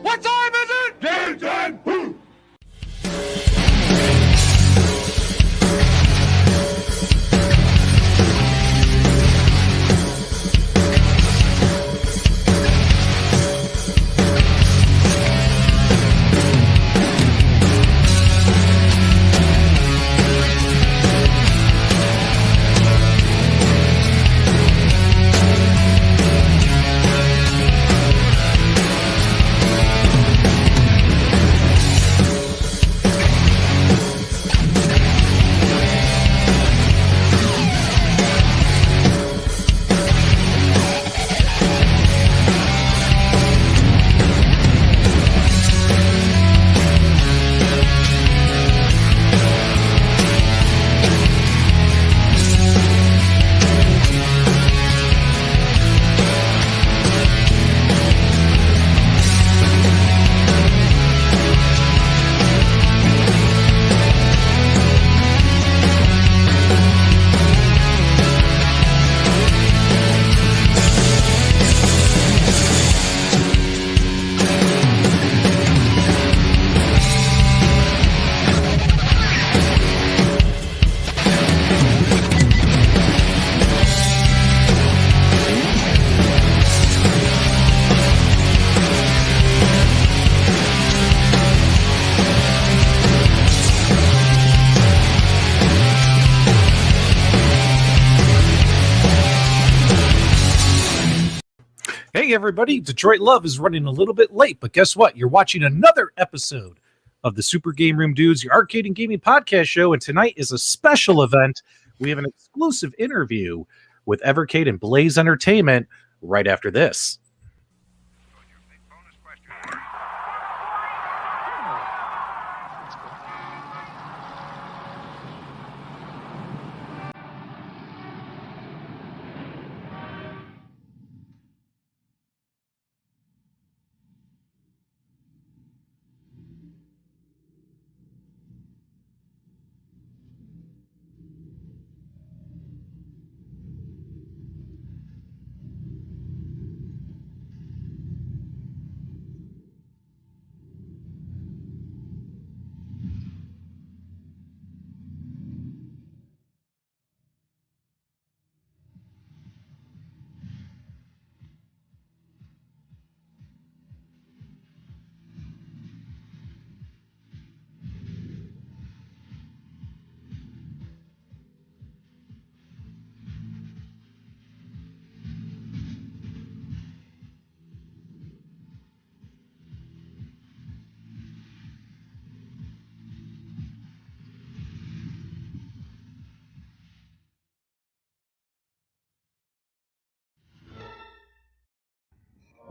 What time is it? Game time! Boo! Hey everybody, Detroit Love is running a little bit late, but guess what? You're watching another episode of the Super Game Room Dudes, your arcade and gaming podcast show, and tonight is a special event. We have an exclusive interview with Evercade and Blaze Entertainment right after this.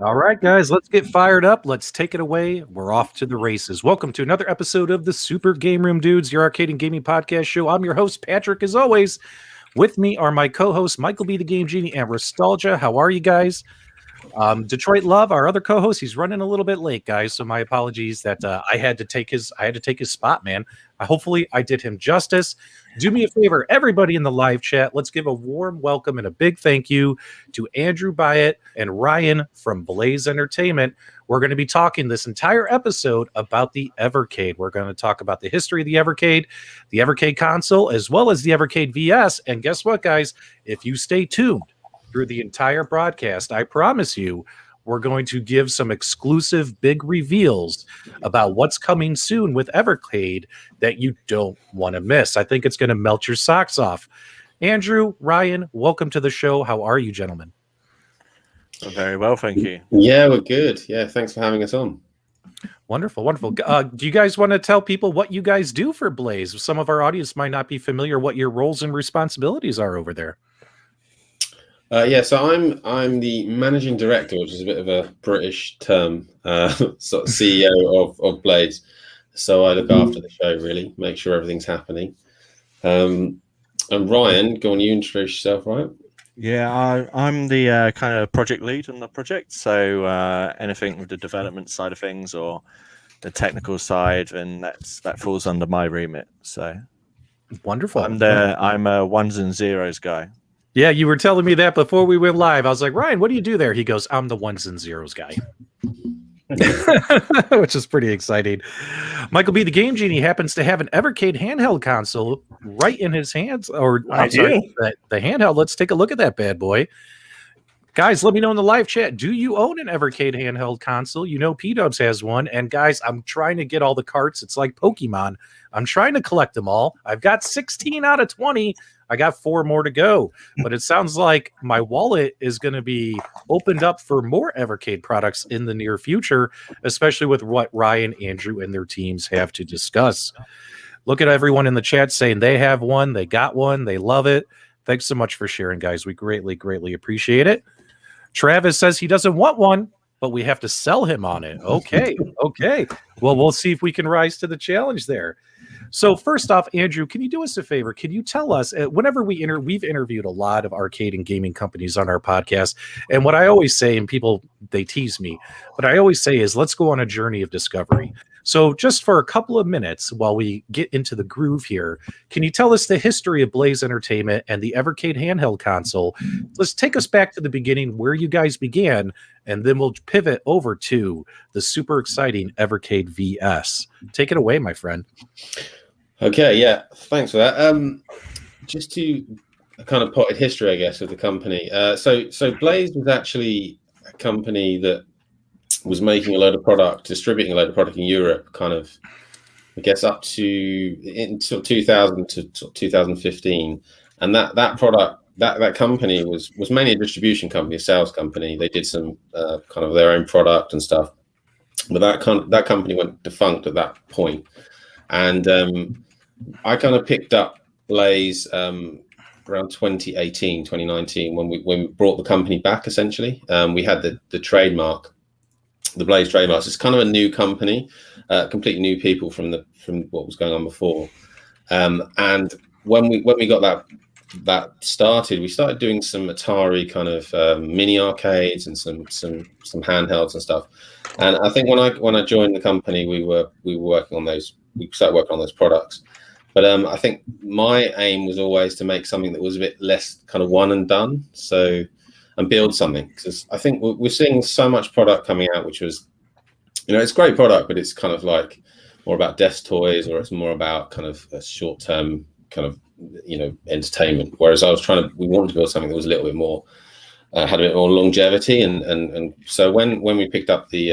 All right, guys, let's get fired up. Let's take it away. We're off to the races. Welcome to another episode of the Super Game Room Dudes, your arcade and gaming podcast show. I'm your host, Patrick, as always. With me are my co-hosts, MichaelB The Game Genie and Restalgia. How are you guys? Detroit Love, our other co-host, he's running a little bit late, guys. So my apologies that I had to take his spot, man. Hopefully I did him justice. Do me a favor, everybody in the live chat, let's give a warm welcome and a big thank you to Andrew Byatt and Ryan from Blaze Entertainment. We're going to be talking this entire episode about the Evercade. We're going to talk about the history of the Evercade console, as well as the Evercade VS. And guess what, guys? If you stay tuned through the entire broadcast, I promise you, we're going to give some exclusive big reveals about what's coming soon with Evercade that you don't want to miss. I think it's going to melt your socks off. Andrew, Ryan, welcome to the show. How are you, gentlemen? Very well, thank you. Yeah, we're good. Yeah, thanks for having us on. Wonderful, wonderful. Do you guys want to tell people what you guys do for Blaze? Some of our audience might not be familiar what your roles and responsibilities are over there. So I'm the managing director, which is a bit of a British term, sort of CEO of Blaze. So I look after the show, really, make sure everything's happening. And Ryan, go on, you introduce yourself, right? Yeah, I'm the kind of project lead on the project. So anything with the development side of things or the technical side, and that falls under my remit. So wonderful. I'm a ones and zeros guy. Yeah, you were telling me that before we went live. I was like, Ryan, what do you do there? He goes, I'm the ones and zeros guy. which is pretty exciting. MichaelB The Game Genie happens to have an Evercade handheld console right in his hands, or I do. the handheld. Let's take a look at that bad boy. Guys, let me know in the live chat. Do you own an Evercade handheld console? You know PDubs has one. And guys, I'm trying to get all the carts. It's like Pokemon. I'm trying to collect them all. I've got 16 out of 20. I got 4 more to go. But it sounds like my wallet is going to be opened up for more Evercade products in the near future, especially with what Ryan, Andrew, and their teams have to discuss. Look at everyone in the chat saying they have one, they got one, they love it. Thanks so much for sharing, guys. We greatly, greatly appreciate it. Travis says he doesn't want one, but we have to sell him on it. Okay, okay. Well, we'll see if we can rise to the challenge there. So first off, Andrew, can you do us a favor? Can you tell us, whenever we've interviewed a lot of arcade and gaming companies on our podcast, and what I always say, and people, they tease me, what I always say is let's go on a journey of discovery. So just for a couple of minutes while we get into the groove here, can you tell us the history of Blaze Entertainment and the Evercade handheld console? Let's take us back to the beginning where you guys began, and then we'll pivot over to the super exciting Evercade VS. Take it away, my friend. Okay, yeah, thanks for that. Just to kind of potted history, I guess, of the company. So Blaze was actually a company that was making a load of product, distributing a load of product in Europe, kind of, I guess, up to in sort of 2000 to sort of 2015. And that product, that company was mainly a distribution company, a sales company. They did some kind of their own product and stuff, but that company went defunct at that point. And I kind of picked up Blaze around 2018, 2019, when we brought the company back. Essentially, we had the trademark. The Blaze trademarks. It's kind of a new company, completely new people from what was going on before. And when we got that started, we started doing some Atari kind of mini arcades and some handhelds and stuff. And I think when I joined the company, we were working on those. We started working on those products. But I think my aim was always to make something that was a bit less kind of one and done. And build something, because I think we're seeing so much product coming out, which was, it's great product, but it's kind of like more about desk toys, or it's more about kind of a short-term kind of, entertainment. Whereas we wanted to build something that was a little bit more, had a bit more longevity. And so when we picked up the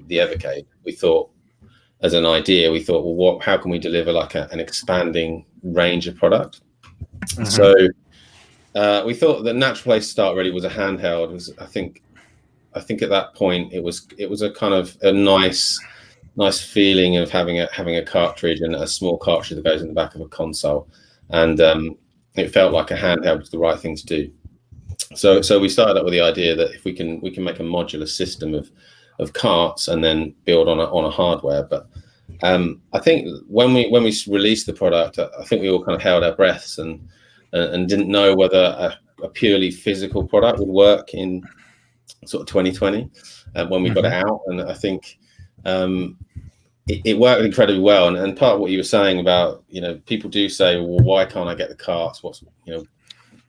Evercade, we thought, as an idea, well, how can we deliver like an expanding range of product? Mm-hmm. So we thought the natural place to start really was a handheld. I think at that point it was a kind of a nice feeling of having a cartridge, and a small cartridge that goes in the back of a console, and it felt like a handheld was the right thing to do. So we started up with the idea that if we can make a modular system of carts and then build on a hardware. But I think when we released the product, I think we all kind of held our breaths and didn't know whether a purely physical product would work in sort of 2020 when we got it out. And I think it worked incredibly well. And part of what you were saying about, people do say, well, why can't I get the carts?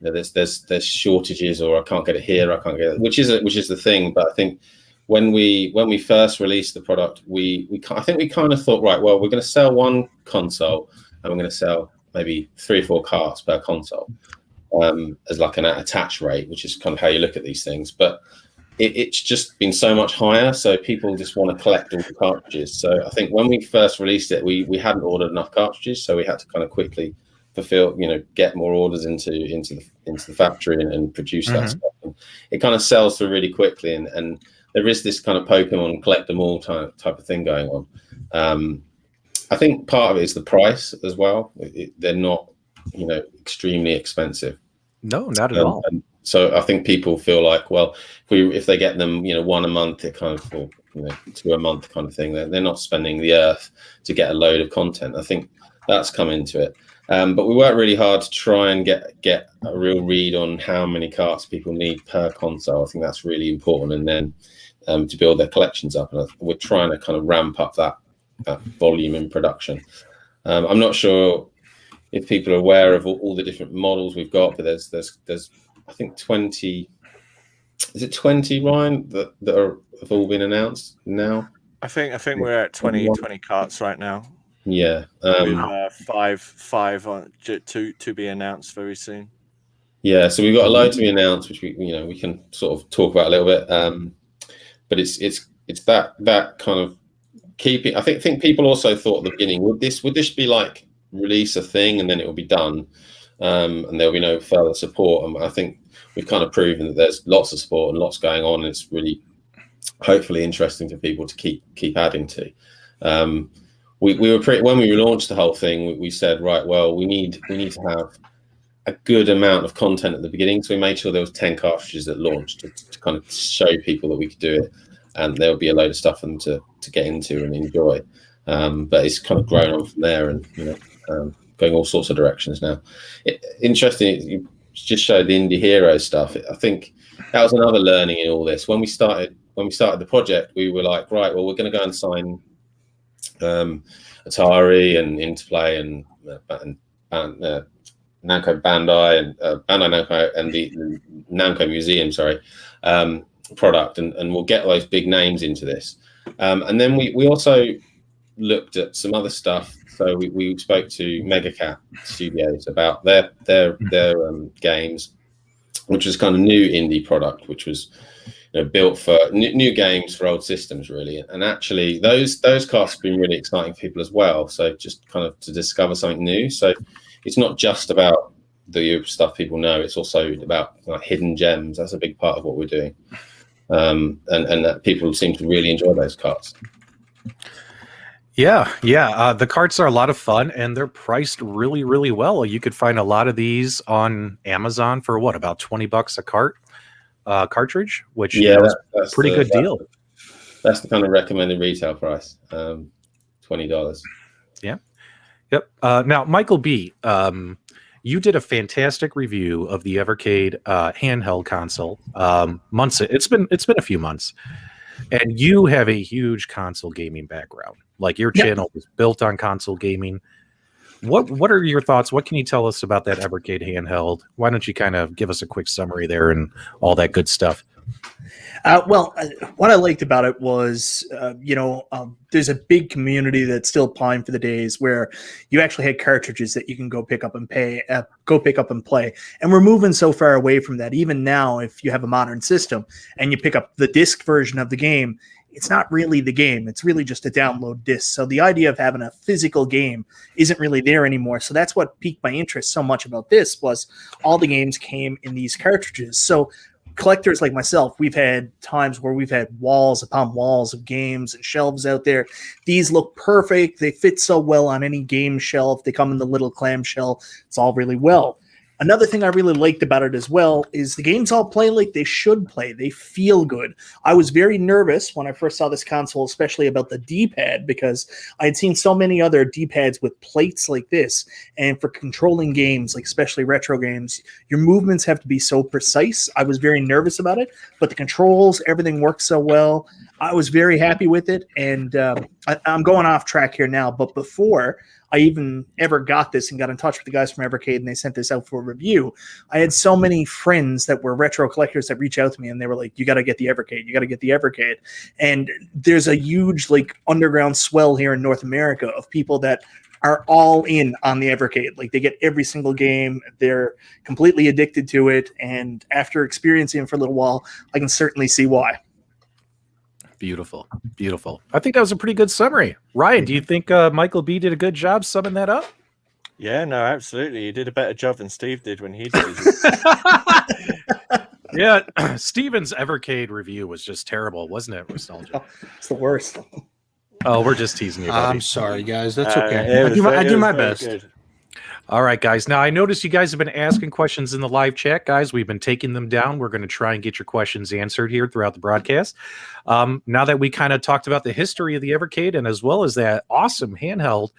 There's shortages, or I can't get it here, I can't get it, which is the thing. But I think when we first released the product, I think we kind of thought, right, well, we're going to sell one console, and we're going to sell maybe 3 or 4 carts per console as like an attach rate, which is kind of how you look at these things. But it's just been so much higher, so people just want to collect all the cartridges. So I think when we first released it, we hadn't ordered enough cartridges, so we had to kind of quickly fulfill, get more orders into the factory and produce that stuff. And it kind of sells through really quickly, and there is this kind of Pokemon collect them all type of thing going on. I think part of it is the price as well. They're not, extremely expensive. No, not at all. And so I think people feel like, well, if they get them, one a month, it kind of, or 2 a month kind of thing, they're not spending the earth to get a load of content. I think that's come into it. But we worked really hard to try and get a real read on how many carts people need per console. I think that's really important. And then to build their collections up, and we're trying to kind of ramp up that volume in production. I'm not sure if people are aware of all the different models we've got, but there's I think 20 is it 20, Ryan, that have all been announced now? I think we're at 20 carts right now. Yeah. With five on to be announced very soon. Yeah, so we've got a load to be announced, which we can sort of talk about a little bit. But it's that kind of keeping. I think people also thought at the beginning, would this be like release a thing and then it will be done, and there'll be no further support. And I think we've kind of proven that there's lots of support and lots going on, and it's really hopefully interesting for people to keep adding to. We were when we launched the whole thing, we said, right, well, we need to have a good amount of content at the beginning, so we made sure there was 10 cartridges at launch to kind of show people that we could do it, and there would be a load of stuff for them to get into and enjoy. But it's kind of grown on from there, and going all sorts of directions now. Interesting, you just showed the Indie Hero stuff. I think that was another learning in all this. When we started the project, we were like, right, well, we're going to go and sign Atari and Interplay and Namco Bandai and Bandai Namco and the Namco Museum, product, and we'll get those big names into this. And then we also looked at some other stuff. So we spoke to Megacat Studios about their games, which was kind of new indie product, which was built for new games for old systems, really. And actually, those casts have been really exciting for people as well. So just kind of to discover something new. So it's not just about the stuff people know; it's also about hidden gems. That's a big part of what we're doing, and that people seem to really enjoy those carts. Yeah. The carts are a lot of fun, and they're priced really, really well. You could find a lot of these on Amazon for about $20 a cartridge, which is a pretty good deal. That's the kind of recommended retail price, $20. Yeah. Yep. Now, Michael B, you did a fantastic review of the Evercade handheld console. It's been a few months, and you have a huge console gaming background. Like your channel was built on console gaming. What are your thoughts? What can you tell us about that Evercade handheld? Why don't you kind of give us a quick summary there and all that good stuff? What I liked about it was, there's a big community that's still pine for the days where you actually had cartridges that you can go pick up and play. And we're moving so far away from that. Even now, if you have a modern system and you pick up the disc version of the game, it's not really the game. It's really just a download disc. So the idea of having a physical game isn't really there anymore. So that's what piqued my interest so much about this, was all the games came in these cartridges. So collectors like myself, we've had times where we've had walls upon walls of games and shelves out there. These look perfect. They fit so well on any game shelf. They come in the little clamshell. It's all really well. Another thing I really liked about it as well is the games all play like they should play. They feel good. I was very nervous when I first saw this console, especially about the D-pad, because I had seen so many other D-pads with plates like this. And for controlling games, like especially retro games, your movements have to be so precise. I was very nervous about it, but the controls, everything works so well. I was very happy with it. And I'm going off track here now, but before I even ever got this and got in touch with the guys from Evercade and they sent this out for a review, I had so many friends that were retro collectors that reached out to me and they were like, you got to get the Evercade. You got to get the Evercade. And there's a huge underground swell here in North America of people that are all in on the Evercade. Like they get every single game. They're completely addicted to it. And after experiencing it for a little while, I can certainly see why. Beautiful. I think that was a pretty good summary. Ryan, do you think Michael B did a good job summing that up? Yeah, no, absolutely. He did a better job than Steve did when he did his. Yeah, Steven's Evercade review was just terrible, wasn't it, Restalgia? Oh, it's the worst. Oh, we're just teasing you, buddy. I'm sorry, guys. That's okay. I do my best. Good. All right, guys. Now, I noticed you guys have been asking questions in the live chat, guys. We've been taking them down. We're going to try and get your questions answered here throughout the broadcast. Now that we kind of talked about the history of the Evercade and as well as that awesome handheld,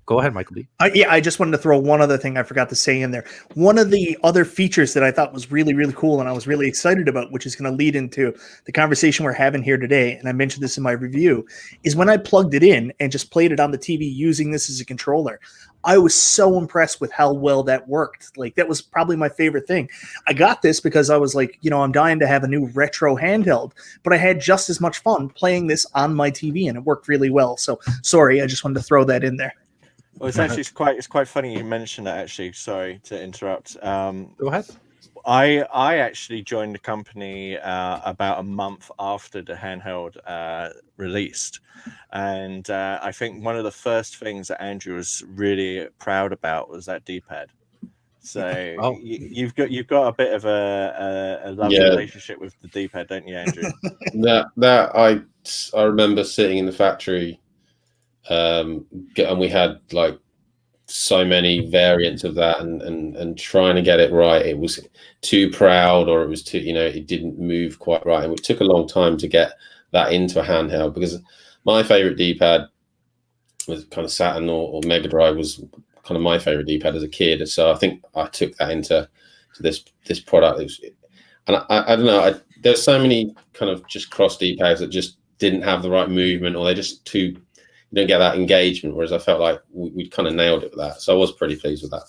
go ahead, Michael B. I just wanted to throw one other thing I forgot to say in there. One of the other features that I thought was really, really cool and I was really excited about, which is going to lead into the conversation we're having here today, and I mentioned this in my review, is when I plugged it in and just played it on the TV using this as a controller, I was so impressed with how well that worked. Like, that was probably my favorite thing. I got this because I was like, I'm dying to have a new retro handheld, but I had just as much fun playing this on my TV, and it worked really well. So sorry, I just wanted to throw that in there. Well, it's quite funny you mentioned that, actually. Sorry to interrupt. Go ahead. I actually joined the company about a month after the handheld released, and I think one of the first things that Andrew was really proud about was that D-pad. So you've got a bit of a lovely relationship with the D-pad, don't you, Andrew? that I remember sitting in the factory, and we had like so many variants of that, and trying to get it right. It was too proud, or it was too, it didn't move quite right, and it took a long time to get that into a handheld, because my favorite D-pad was kind of Saturn or Mega Drive was kind of my favorite D-pad as a kid. So I think I took that into this product. And I don't know, there's so many kind of just cross D-pads that just didn't have the right movement, or they're just too, you don't get that engagement, whereas I felt like we kind of nailed it with that. So I was pretty pleased with that.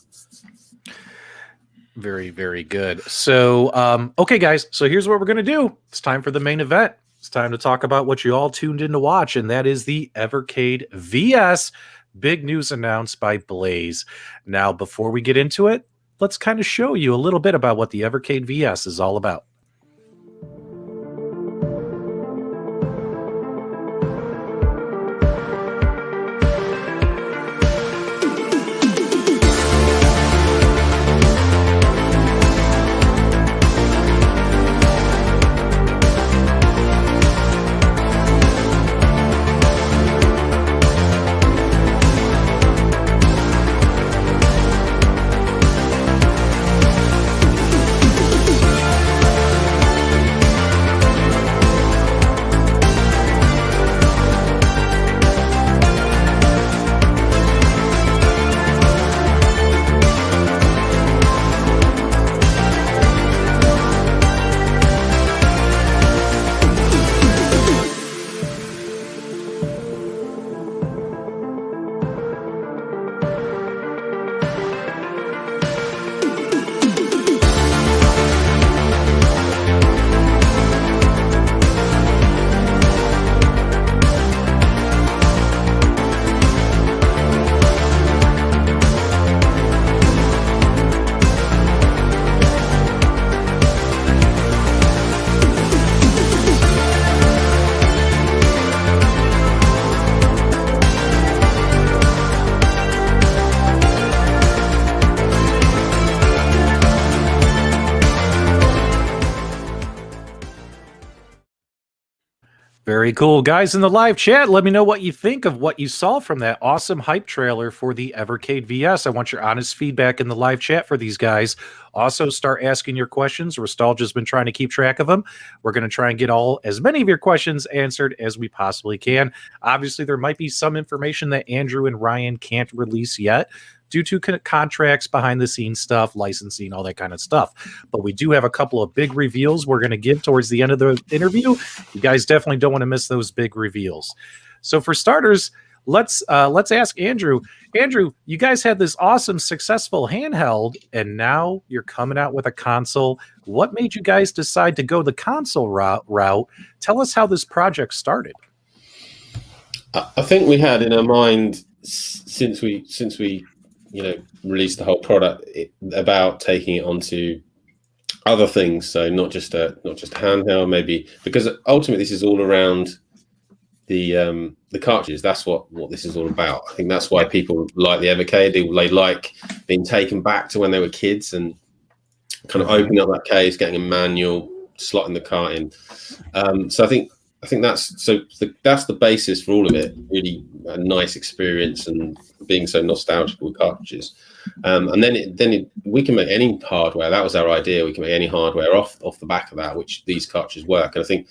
Very, very good. So, okay, guys. So here's what we're going to do. It's time for the main event. It's time to talk about what you all tuned in to watch, and that is the Evercade VS. Big news announced by Blaze. Now, before we get into it, let's kind of show you a little bit about what the Evercade VS is all about. Very cool. Guys in the live chat, let me know what you think of what you saw from that awesome hype trailer for the Evercade VS. I want your honest feedback in the live chat for these guys. Also, start asking your questions. Restalgia's been trying to keep track of them. We're going to try and get as many of your questions answered as we possibly can. Obviously, there might be some information that Andrew and Ryan can't release yet, due to contracts, behind the scenes stuff, licensing, all that kind of stuff. But we do have a couple of big reveals we're going to give towards the end of the interview. You guys definitely don't want to miss those big reveals. So for starters, let's ask Andrew. Andrew, you guys had this awesome, successful handheld, and now you're coming out with a console. What made you guys decide to go the console route? Tell us how this project started. I think we had in our mind since we released the whole product about taking it onto other things. So not just a handheld, maybe, because ultimately this is all around the cartridges. That's what this is all about. I think that's why people like the Evercade. They like being taken back to when they were kids and kind of opening up that case, getting a manual, slotting the cart in. So I think that's the basis for all of it. Really a nice experience and being so nostalgic with cartridges. And then we can make any hardware. That was our idea. We can make any hardware off the back of that, which these cartridges work. And I think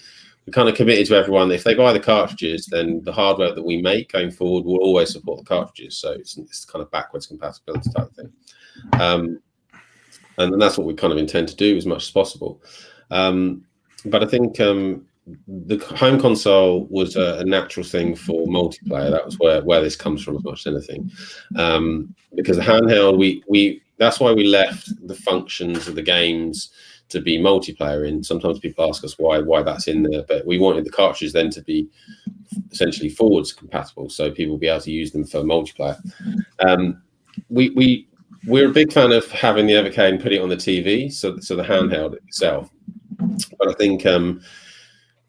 we kind of committed to everyone that if they buy the cartridges, then the hardware that we make going forward will always support the cartridges. So it's kind of backwards compatibility type thing. And that's what we kind of intend to do as much as possible. But I think the home console was a natural thing for multiplayer. That was where this comes from as much as anything. Because the handheld, we that's why we left the functions of the games to be multiplayer in. Sometimes people ask us why that's in there, but we wanted the cartridges then to be essentially forwards compatible, so people will be able to use them for multiplayer. We're a big fan of having the Evercade and put it on the TV, so the handheld itself. But I think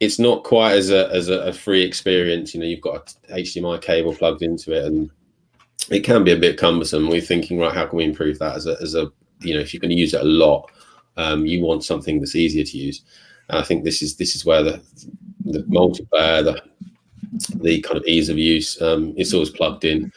it's not quite as a free experience. You know, you've got a HDMI cable plugged into it, and it can be a bit cumbersome. We're thinking, right, how can we improve that as a you know, if you're going to use it a lot, you want something that's easier to use. And I think this is where the multiplayer, the kind of ease of use, it's always plugged in.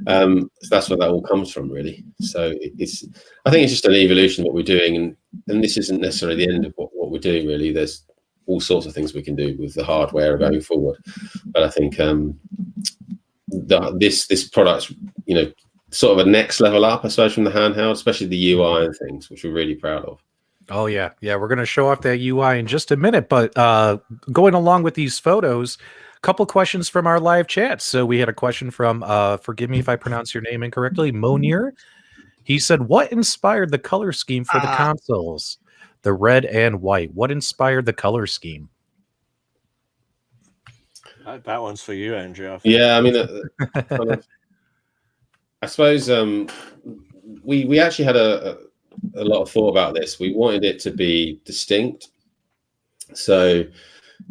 So that's where that all comes from, really. So I think it's just an evolution of what we're doing, and this isn't necessarily the end of what we're doing, really. There's all sorts of things we can do with the hardware going forward, but I think this product's, you know, sort of a next level up, I suppose, from the handheld, especially the UI and things, which we're really proud of. Oh yeah, we're going to show off that UI in just a minute, but going along with these photos, a couple questions from our live chat. So we had a question from forgive me if I pronounce your name incorrectly, Monir. He said, what inspired the color scheme for the consoles, the red and white? What inspired the color scheme? That one's for you, Andrew. Yeah, I mean, kind of, I suppose we actually had a lot of thought about this. We wanted it to be distinct, so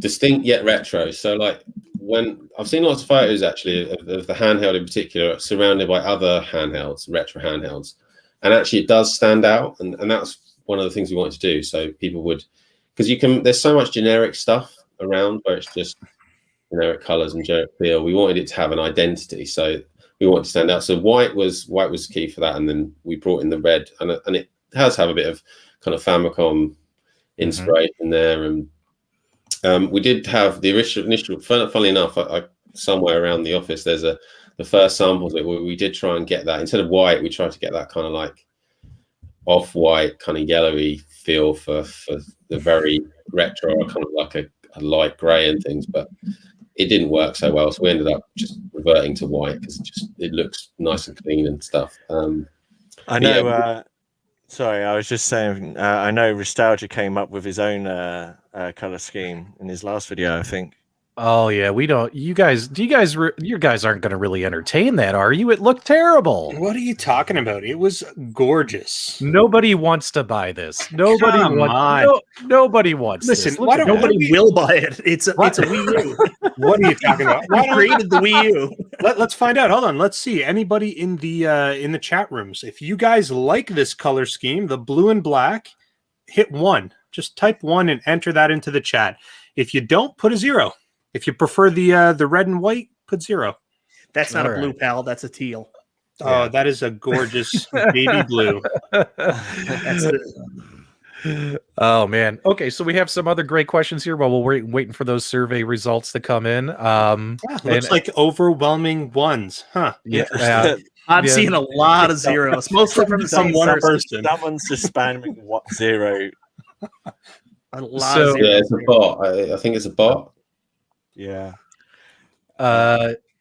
distinct yet retro. So like, when I've seen lots of photos actually of the handheld in particular surrounded by other handhelds, retro handhelds, and actually it does stand out, and that's one of the things we wanted to do. So people would, because there's so much generic stuff around where it's just generic colors and generic feel. We wanted it to have an identity, so we wanted to stand out. So white was key for that, and then we brought in the red, and it has have a bit of kind of Famicom inspiration there. And we did have the initial. Funnily enough, somewhere around the office, there's the first samples that we did try and get that, instead of white, we tried to get that kind of like off-white, kind of yellowy feel for the very retro, kind of like a light grey and things, but it didn't work so well, so we ended up just reverting to white because it looks nice and clean and stuff. I know. Yeah. Sorry, I was just saying. I know Restalgia came up with his own color scheme in his last video, I think. Oh yeah, we don't. You guys aren't going to really entertain that, are you? It looked terrible. What are you talking about? It was gorgeous. Nobody wants to buy this. Nobody wants. Listen, this. Nobody will buy it. It's a Wii U. What are you talking about? Who created the Wii U? Let's find out. Hold on. Let's see. Anybody in the chat rooms, if you guys like this color scheme, the blue and black, hit 1. Just type 1 and enter that into the chat. If you don't, put a 0. If you prefer the red and white, put 0. That's not a blue, pal. That's a teal. Oh, yeah. That is a gorgeous baby blue. That's Oh man. Okay, so we have some other great questions here while we're waiting for those survey results to come in. Looks like overwhelming ones, huh? Yeah. I'm seeing a lot of zeros, mostly from the same person. Someone's just spamming 0. A lot of zeros. Yeah, it's a bot. I think it's a bot. Yeah.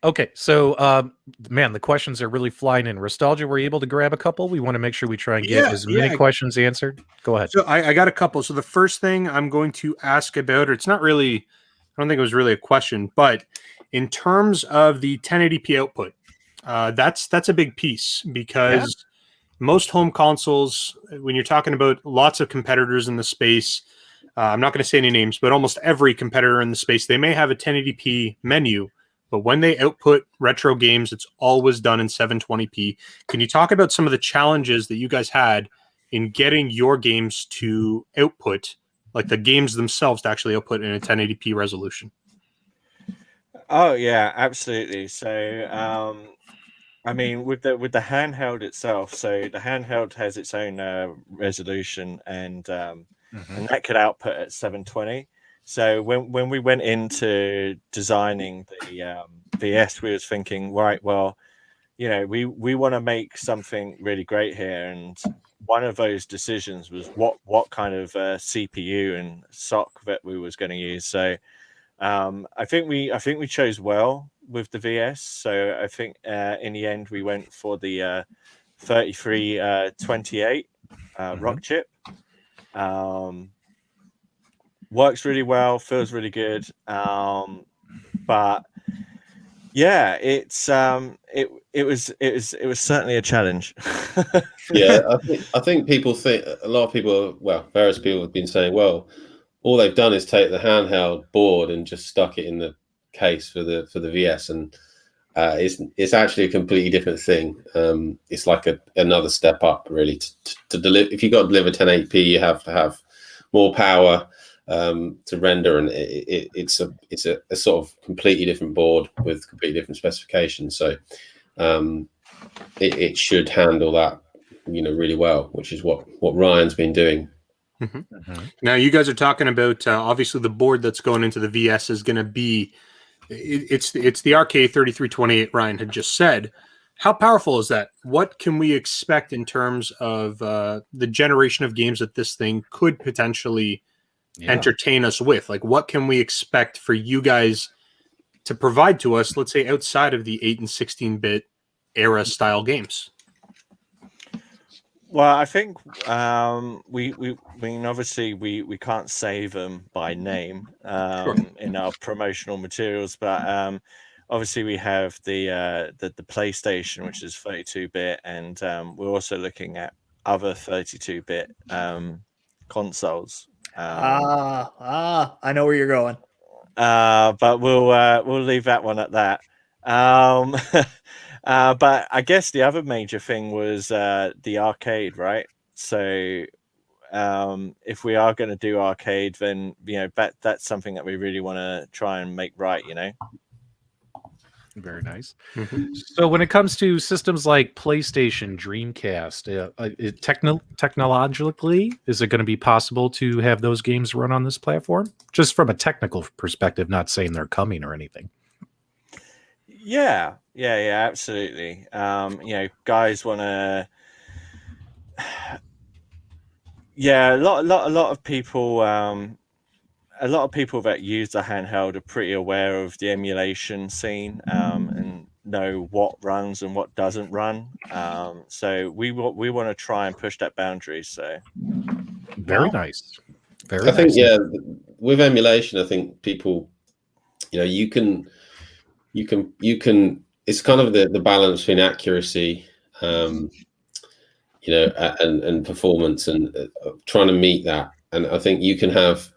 Okay, so man, the questions are really flying in. Restalgia, were you able to grab a couple? We want to make sure we try and get as many questions answered. Go ahead. So I got a couple. So the first thing I'm going to ask about, or it's not really, I don't think it was really a question, but in terms of the 1080p output, that's a big piece because most home consoles, when you're talking about lots of competitors in the space, I'm not going to say any names, but almost every competitor in the space, they may have a 1080p menu, but when they output retro games, it's always done in 720p. Can you talk about some of the challenges that you guys had in getting your games to output, like the games themselves to actually output in a 1080p resolution? Oh yeah, absolutely. So I mean, with the handheld itself, so the handheld has its own resolution, and that could output at 720. So when we went into designing the VS, we was thinking, right, well, you know, we want to make something really great here, and one of those decisions was what kind of CPU and SOC that we was going to use. So I think we chose well with the VS. So I think in the end we went for the 3328 rock chip. Works really well, feels really good. But yeah, it was certainly a challenge. Yeah, I think people think, a lot of people, well, various people have been saying, well, all they've done is take the handheld board and just stuck it in the case for the VS, and it's actually a completely different thing. It's like another step up, really. To deliver, if you've got to deliver 1080p, you have to have more power to render, and it's a sort of completely different board with completely different specifications. So it should handle that, really well, which is what Ryan's been doing. Now you guys are talking about obviously the board that's going into the VS is going to be it's the RK3328 Ryan had just said. How powerful is that? What can we expect in terms of the generation of games that this thing could potentially entertain us with? Like, what can we expect for you guys to provide to us, let's say, outside of the 8 and 16-bit era style games? Well, I think we obviously we can't say them by name in our promotional materials, but obviously we have the PlayStation, which is 32-bit, and we're also looking at other 32-bit consoles. I know where you're going. But we'll leave that one at that. But I guess the other major thing was the arcade, right? So if we are going to do arcade, then that's something that we really want to try and make right. Very nice. So when it comes to systems like PlayStation, Dreamcast, technologically, is it going to be possible to have those games run on this platform? Just from a technical perspective, not saying they're coming or anything. Yeah, absolutely. Guys want to. Yeah, a lot of people. A lot of people that use the handheld are pretty aware of the emulation scene and know what runs and what doesn't run. So we want to try and push that boundary. So very nice. I think with emulation, I think people, you can. It's kind of the balance between accuracy, and performance, and trying to meet that. And I think you can have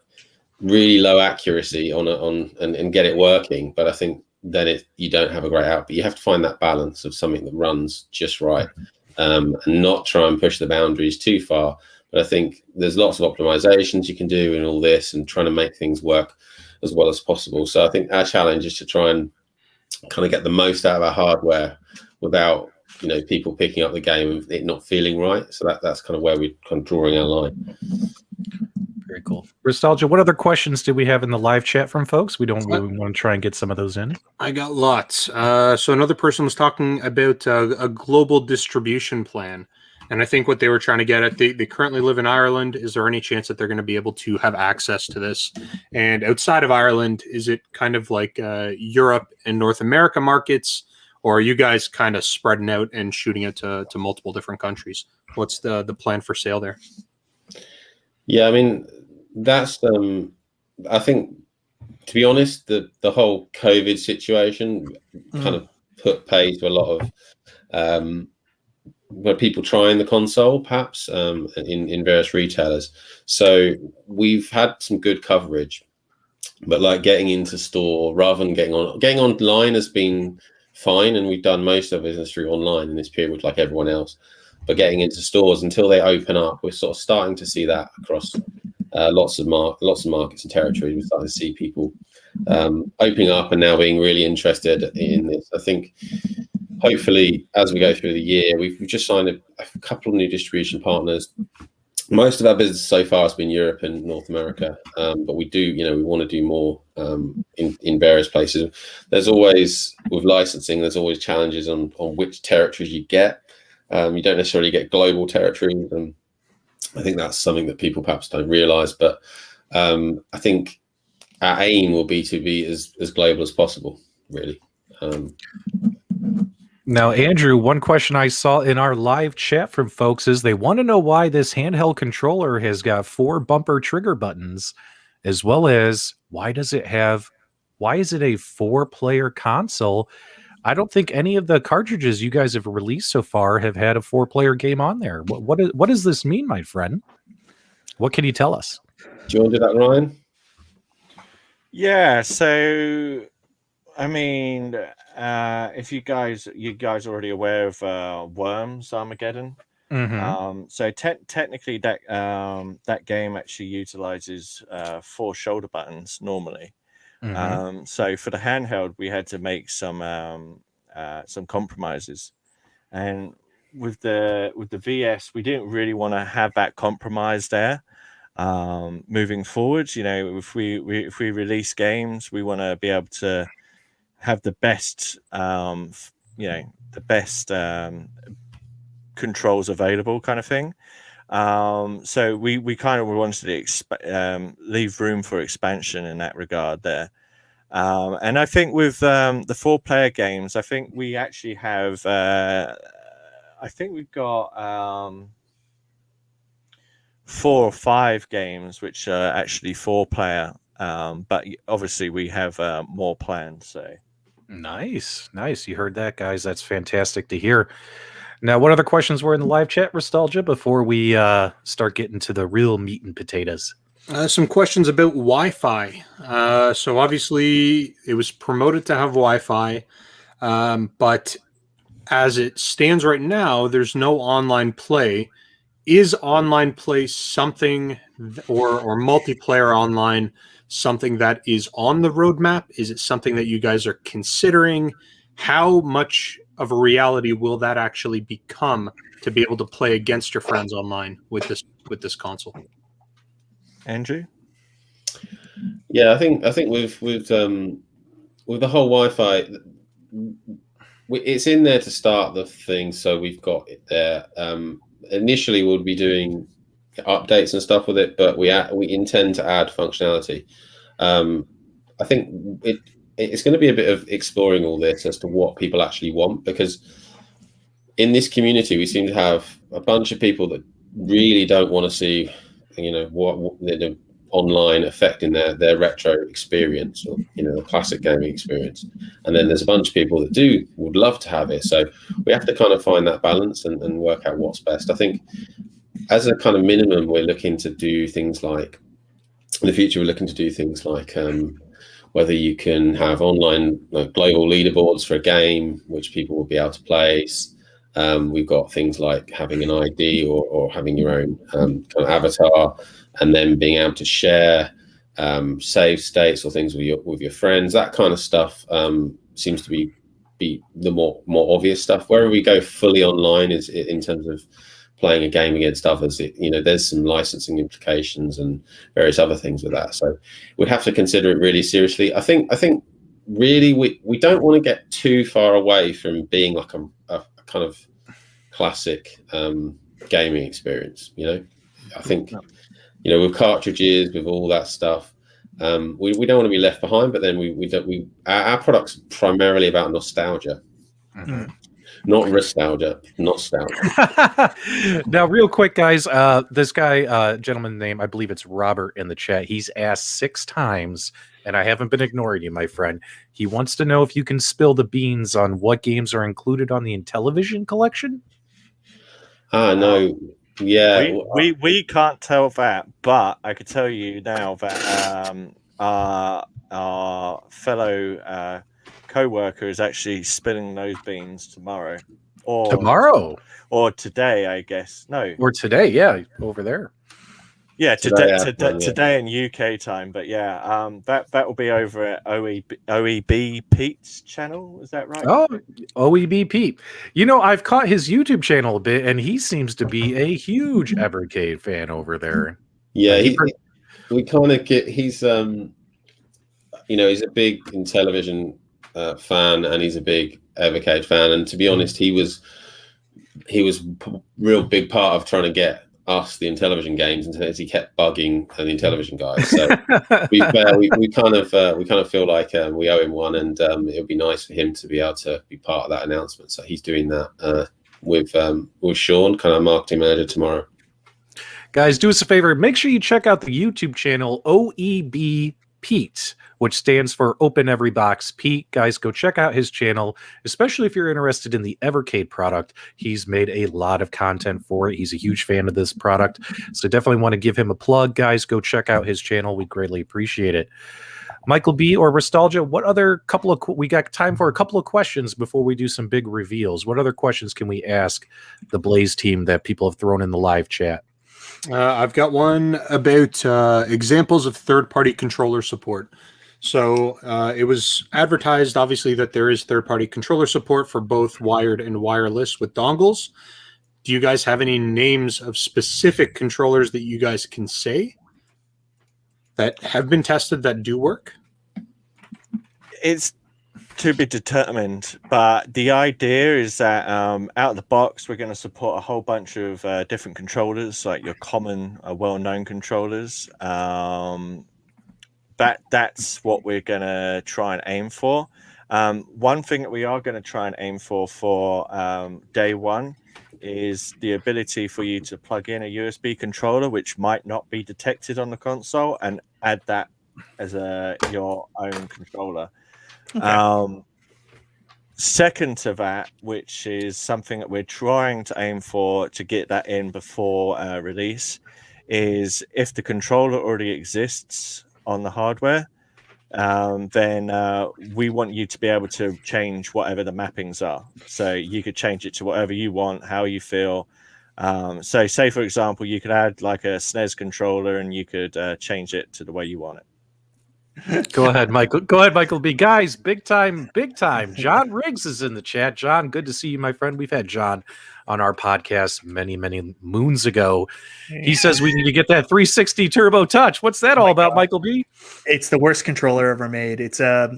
really low accuracy and get it working, but I think then you don't have a great output. You have to find that balance of something that runs just right, and not try and push the boundaries too far. But I think there's lots of optimizations you can do in all this, and trying to make things work as well as possible. So I think our challenge is to try and kind of get the most out of our hardware without people picking up the game and it not feeling right. So that's kind of where we're kind of drawing our line. Very cool. Restalgia, what other questions do we have in the live chat from folks? We want to try and get some of those in. I got lots. So another person was talking about a global distribution plan. And I think what they were trying to get at, they currently live in Ireland. Is there any chance that they're going to be able to have access to this? And outside of Ireland, is it kind of like Europe and North America markets? Or are you guys kind of spreading out and shooting it to multiple different countries? What's the plan for sale there? Yeah, I mean, that's I think, to be honest, the whole COVID situation kind of put pay to a lot of where people trying the console, perhaps in various retailers. So we've had some good coverage, but like getting into store rather than getting online has been fine, and we've done most of our business through online in this period, like everyone else. But getting into stores until they open up, we're sort of starting to see that across lots of markets and territories. We're starting to see people opening up and now being really interested in this. I think hopefully as we go through the year, we've just signed a couple of new distribution partners. Most of our business so far has been Europe and North America, but we do, we want to do more in various places. There's always, with licensing, there's always challenges on which territories you get. You don't necessarily get global territories, and I think that's something that people perhaps don't realise. But I think our aim will be to be as global as possible, really. Now, Andrew, one question I saw in our live chat from folks is they want to know why this handheld controller has got 4 bumper trigger buttons, as well as why is it a 4-player console? I don't think any of the cartridges you guys have released so far have had a 4-player game on there. What does this mean, my friend? What can you tell us? Do you want to do that, Ryan? Yeah, so I mean, if you guys already aware of Worms Armageddon? So technically, that game actually utilizes 4 shoulder buttons normally. So for the handheld, we had to make some compromises, and with the VS, we didn't really want to have that compromise there. Moving forward, you know, if we release games, we want to be able to have the best, the best controls available, kind of thing. So we kind of wanted to leave room for expansion in that regard there. And I think with the 4-player games, I think we actually have, I think we've got 4 or 5 games which are actually 4-player. But obviously we have more planned. So nice. You heard that, guys. That's fantastic to hear. Now, what other questions were in the live chat, Restalgia, before we start getting to the real meat and potatoes? Some questions about Wi-Fi. So obviously it was promoted to have Wi-Fi, but as it stands right now, there's no online play. Is online play something, or multiplayer online, something that is on the roadmap? Is it something that you guys are considering? How much of a reality will that actually become to be able to play against your friends online with this console? Andrew? Yeah, I think with the whole Wi-Fi, it's in there to start the thing, so we've got it there. Initially, we'll be doing updates and stuff with it, but we intend to add functionality. I think it's going to be a bit of exploring all this as to what people actually want, because in this community we seem to have a bunch of people that really don't want to see, you know, what the online affecting their retro experience, or, you know, the classic gaming experience. And then there's a bunch of people that would love to have it. So we have to kind of find that balance and work out what's best. I think as a kind of minimum, we're looking to do things like, in the future, we're looking to do things like whether you can have online global leaderboards for a game, which people will be able to place. We've got things like having an ID or having your own kind of avatar, and then being able to share save states or things with your friends. That kind of stuff seems to be the more obvious stuff. Where we go fully online is in terms of playing a game against others. There's some licensing implications and various other things with that. So we'd have to consider it really seriously. I think really we don't want to get too far away from being like a kind of classic gaming experience. I think with cartridges, with all that stuff, we don't want to be left behind. But then our product's primarily about nostalgia. Mm-hmm. Not Restalgia, nostalgia. Now, real quick, guys, this guy, gentleman name, I believe it's Robert in the chat. He's asked 6 times, and I haven't been ignoring you, my friend. He wants to know if you can spill the beans on what games are included on the Intellivision collection. No. Yeah. We can't tell that, but I could tell you now that our fellow co-worker is actually spilling those beans tomorrow or today, I guess. No, or today, yeah, over there. Yeah, today in UK time, but yeah, that will be over at OEB Pete's channel. Is that right? Oh, OEB Pete. I've caught his YouTube channel a bit, and he seems to be a huge Evercade fan over there. Yeah, we kind of get. He's he's a big Intellivision fan, and he's a big Evercade fan. And to be honest, he was he was real big part of trying to get us the Intellivision games, and he kept bugging the Intellivision guys. So we kind of feel like we owe him one, and it would be nice for him to be able to be part of that announcement. So he's doing that with Sean, kind of marketing manager, tomorrow. Guys, do us a favor. Make sure you check out the YouTube channel OEB Pete, which stands for Open Every Box Pete. Guys, go check out his channel, especially if you're interested in the Evercade product. He's made a lot of content for it. He's a huge fan of this product. So definitely want to give him a plug. Guys, go check out his channel. We greatly appreciate it. Michael B or Restalgia, what other we got time for a couple of questions before we do some big reveals. What other questions can we ask the Blaze team that people have thrown in the live chat? I've got one about examples of third-party controller support. So it was advertised, obviously, that there is third-party controller support for both wired and wireless with dongles. Do you guys have any names of specific controllers that you guys can say that have been tested that do work? It's to be determined, but the idea is that out of the box, we're going to support a whole bunch of different controllers, like your common, well-known controllers. That's what we're going to try and aim for. One thing that we are going to try and aim for day one is the ability for you to plug in a USB controller, which might not be detected on the console, and add that as your own controller. Okay. Second to that, which is something that we're trying to aim for to get that in before release, is if the controller already exists on the hardware, then we want you to be able to change whatever the mappings are. So you could change it to whatever you want, how you feel. So say, for example, you could add like a SNES controller and you could change it to the way you want it. Go ahead, Michael. Go ahead, Michael B. Guys, big time. John Riggs is in the chat. John, good to see you, my friend. We've had John on our podcast many moons ago. He says we need to get that 360 Turbo Touch. What's that all about, Michael B? It's the worst controller ever made. It's a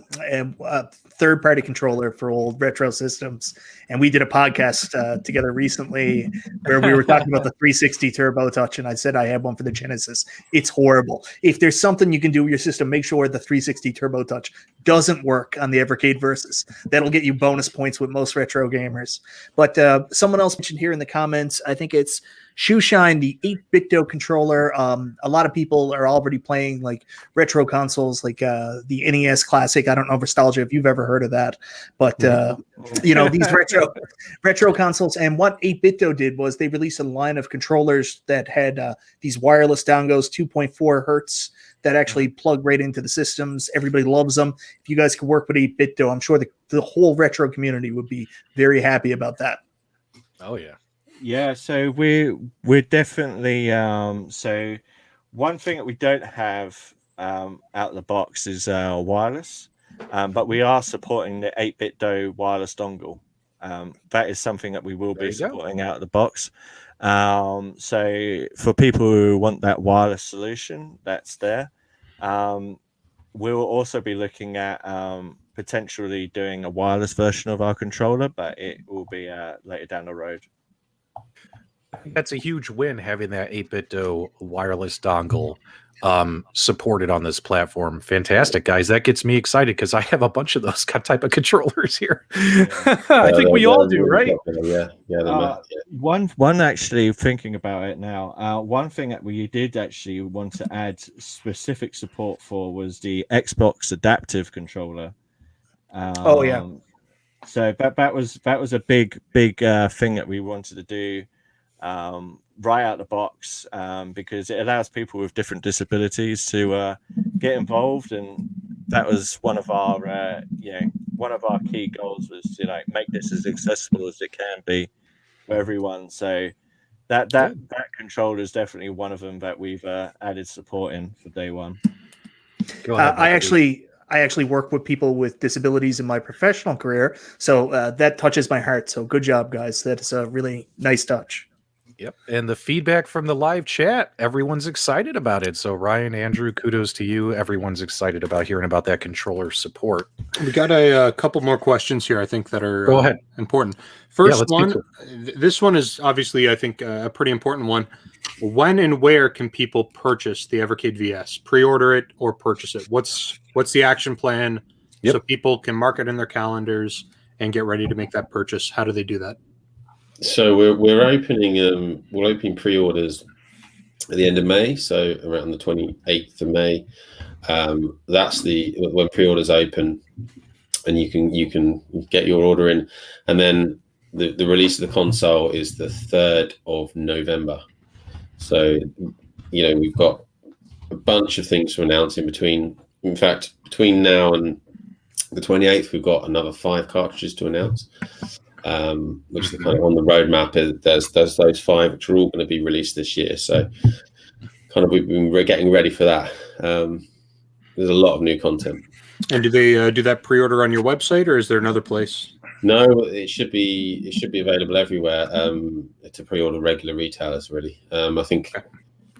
third-party controller for old retro systems. And we did a podcast together recently where we were talking about the 360 Turbo Touch, and I said I had one for the Genesis. It's horrible. If there's something you can do with your system, make sure the 360 Turbo Touch doesn't work on the Evercade Versus. That'll get you bonus points with most retro gamers. But someone else mentioned here in the comments, I think it's Shoeshine, the 8-bit controller. A lot of people are already playing like retro consoles, like the NES Classic. I don't know, Restalgia, if you've ever heard of that, but these retro consoles. And what 8-bit did was they released a line of controllers that had these wireless dongles, 2.4 hertz, that actually plug right into the systems. Everybody loves them. If you guys could work with 8-bit, I'm sure the whole retro community would be very happy about that. Oh yeah. Yeah, so we're definitely so one thing that we don't have out of the box is wireless, but we are supporting the 8-bit wireless dongle. That is something that we will be supporting out of the box. So for people who want that wireless solution, that's there. We'll also be looking at potentially doing a wireless version of our controller, but it will be later down the road. I think that's a huge win, having that 8-bit wireless dongle supported on this platform. Fantastic, guys. That gets me excited because I have a bunch of those type of controllers here. I think we all do, right? One actually, thinking about it now, one thing that we did actually want to add specific support for was the Xbox adaptive controller. So that was a big thing that we wanted to do right out the box, because it allows people with different disabilities to get involved, and that was one of our key goals was to make this as accessible as it can be for everyone. So that controller is definitely one of them that we've added support in for day one. Go ahead, I actually work with people with disabilities in my professional career, so that touches my heart. So good job, guys. That is a really nice touch. Yep. And the feedback from the live chat, everyone's excited about it. So Ryan, Andrew, kudos to you. Everyone's excited about hearing about that controller support. We got a couple more questions here, I think, that are Go ahead. important. First let's one, get to this one is obviously, I think, a pretty important one. When and where can people purchase the Evercade VS? Pre-order it or purchase it? What's the action plan so people can mark it in their calendars and get ready to make that purchase? How do they do that? So we're opening we'll open pre-orders at the end of May, so around the 28th of May. That's when pre-orders open, and you can get your order in, and then the release of the console is the 3rd of November. So we've got a bunch of things to announce in between. In fact, between now and the 28th, we've got another 5 cartridges to announce. Which are kind of on the roadmap. There's those 5 which are all going to be released this year. So kind of we're getting ready for that. There's a lot of new content. And do they do that pre-order on your website, or is there another place? No, it should be available everywhere to pre-order regular retailers. Really, I think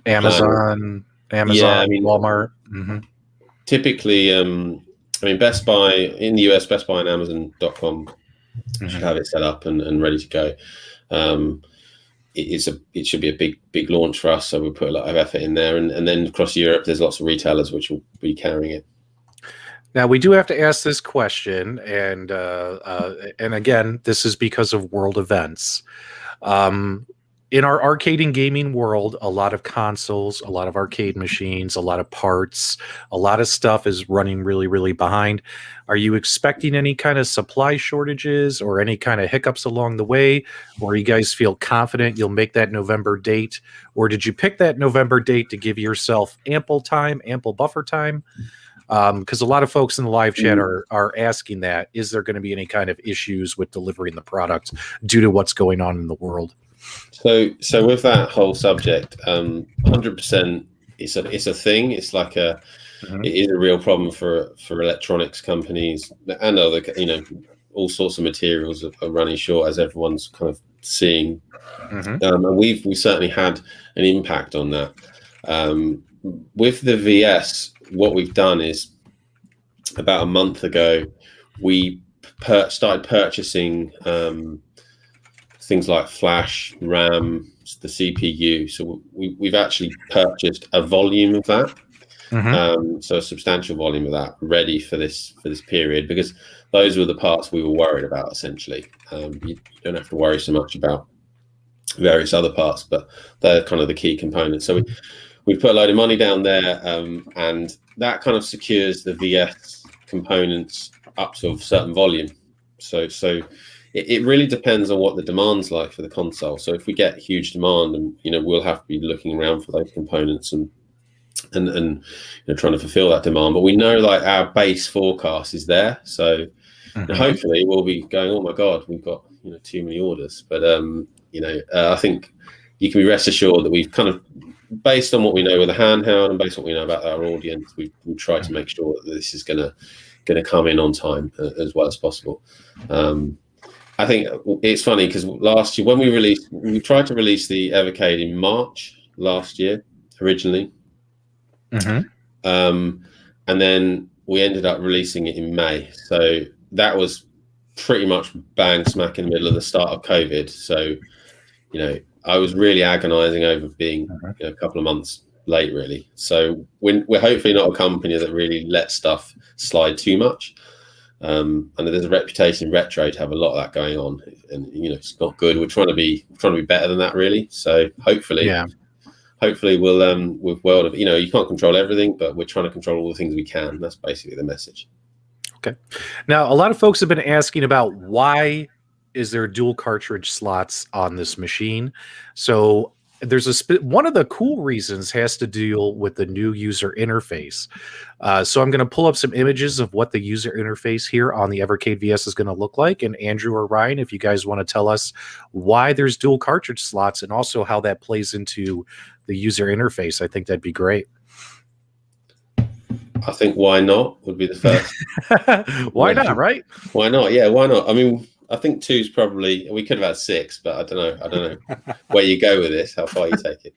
Amazon, yeah, Walmart. Typically, Best Buy in the US, Best Buy and Amazon.com. Should have it set up and ready to go. It should be a big launch for us, so we put a lot of effort in there, and then across Europe there's lots of retailers which will be carrying it. Now we do have to ask this question, and again, this is because of world events. In our arcade and gaming world, a lot of consoles, a lot of arcade machines, a lot of parts, a lot of stuff is running really, really behind. Are you expecting any kind of supply shortages or any kind of hiccups along the way? Or you guys feel confident you'll make that November date? Or did you pick that November date to give yourself ample time, ample buffer time? Because a lot of folks in the live chat are asking that. Is there going to be any kind of issues with delivering the product due to what's going on in the world? So with that whole subject, 100%, it's a thing. It's like it is a real problem for electronics companies and other, all sorts of materials are running short, as everyone's kind of seeing. And we certainly had an impact on that. With the VS, what we've done is about a month ago, we started purchasing things like flash, RAM, the CPU. So we've actually purchased a volume of that. So a substantial volume of that ready for this period, because those were the parts we were worried about, essentially. You don't have to worry so much about various other parts, but they're kind of the key components. So we put a load of money down there, and that kind of secures the VS components up to a certain volume. So it really depends on what the demand's like for the console. So if we get huge demand, and we'll have to be looking around for those components and trying to fulfill that demand. But we know like our base forecast is there, so hopefully we'll be going, oh my god, we've got too many orders. But I think you can be rest assured that we've kind of, based on what we know with the handheld and based on what we know about our audience, we'll try to make sure that this is going to come in on time as well as possible. I think it's funny because last year when we tried to release the Evercade in March last year originally, and then we ended up releasing it in May. So that was pretty much bang smack in the middle of the start of COVID. So I was really agonizing over being a couple of months late, really. So we're hopefully not a company that really lets stuff slide too much. And there's a reputation in retro to have a lot of that going on, and it's not good. We're trying to be better than that, really. So hopefully we'll with world of you can't control everything, but we're trying to control all the things we can. That's basically the message. Okay. Now a lot of folks have been asking about why is there dual cartridge slots on this machine. So there's one of the cool reasons has to deal with the new user interface. So I'm going to pull up some images of what the user interface here on the Evercade VS is going to look like. And Andrew or Ryan, if you guys want to tell us why there's dual cartridge slots and also how that plays into the user interface, I think that'd be great. I think why not would be the first. Why not, right? Why not? Yeah, why not? I mean, I think two's probably. We could have had six, but I don't know where you go with this, how far you take it.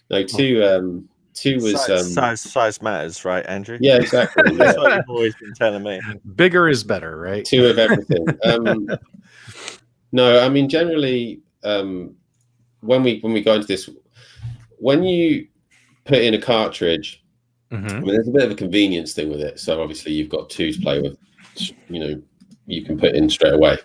But no, two was size matters, right, Andrew? Yeah, exactly. That's Yeah. what you've always been telling me. Bigger is better, right? Two of everything. No, I mean generally, when we go into this, when you put in a cartridge, I mean, there's a bit of a convenience thing with it. So obviously you've got two to play with, you can put in straight away.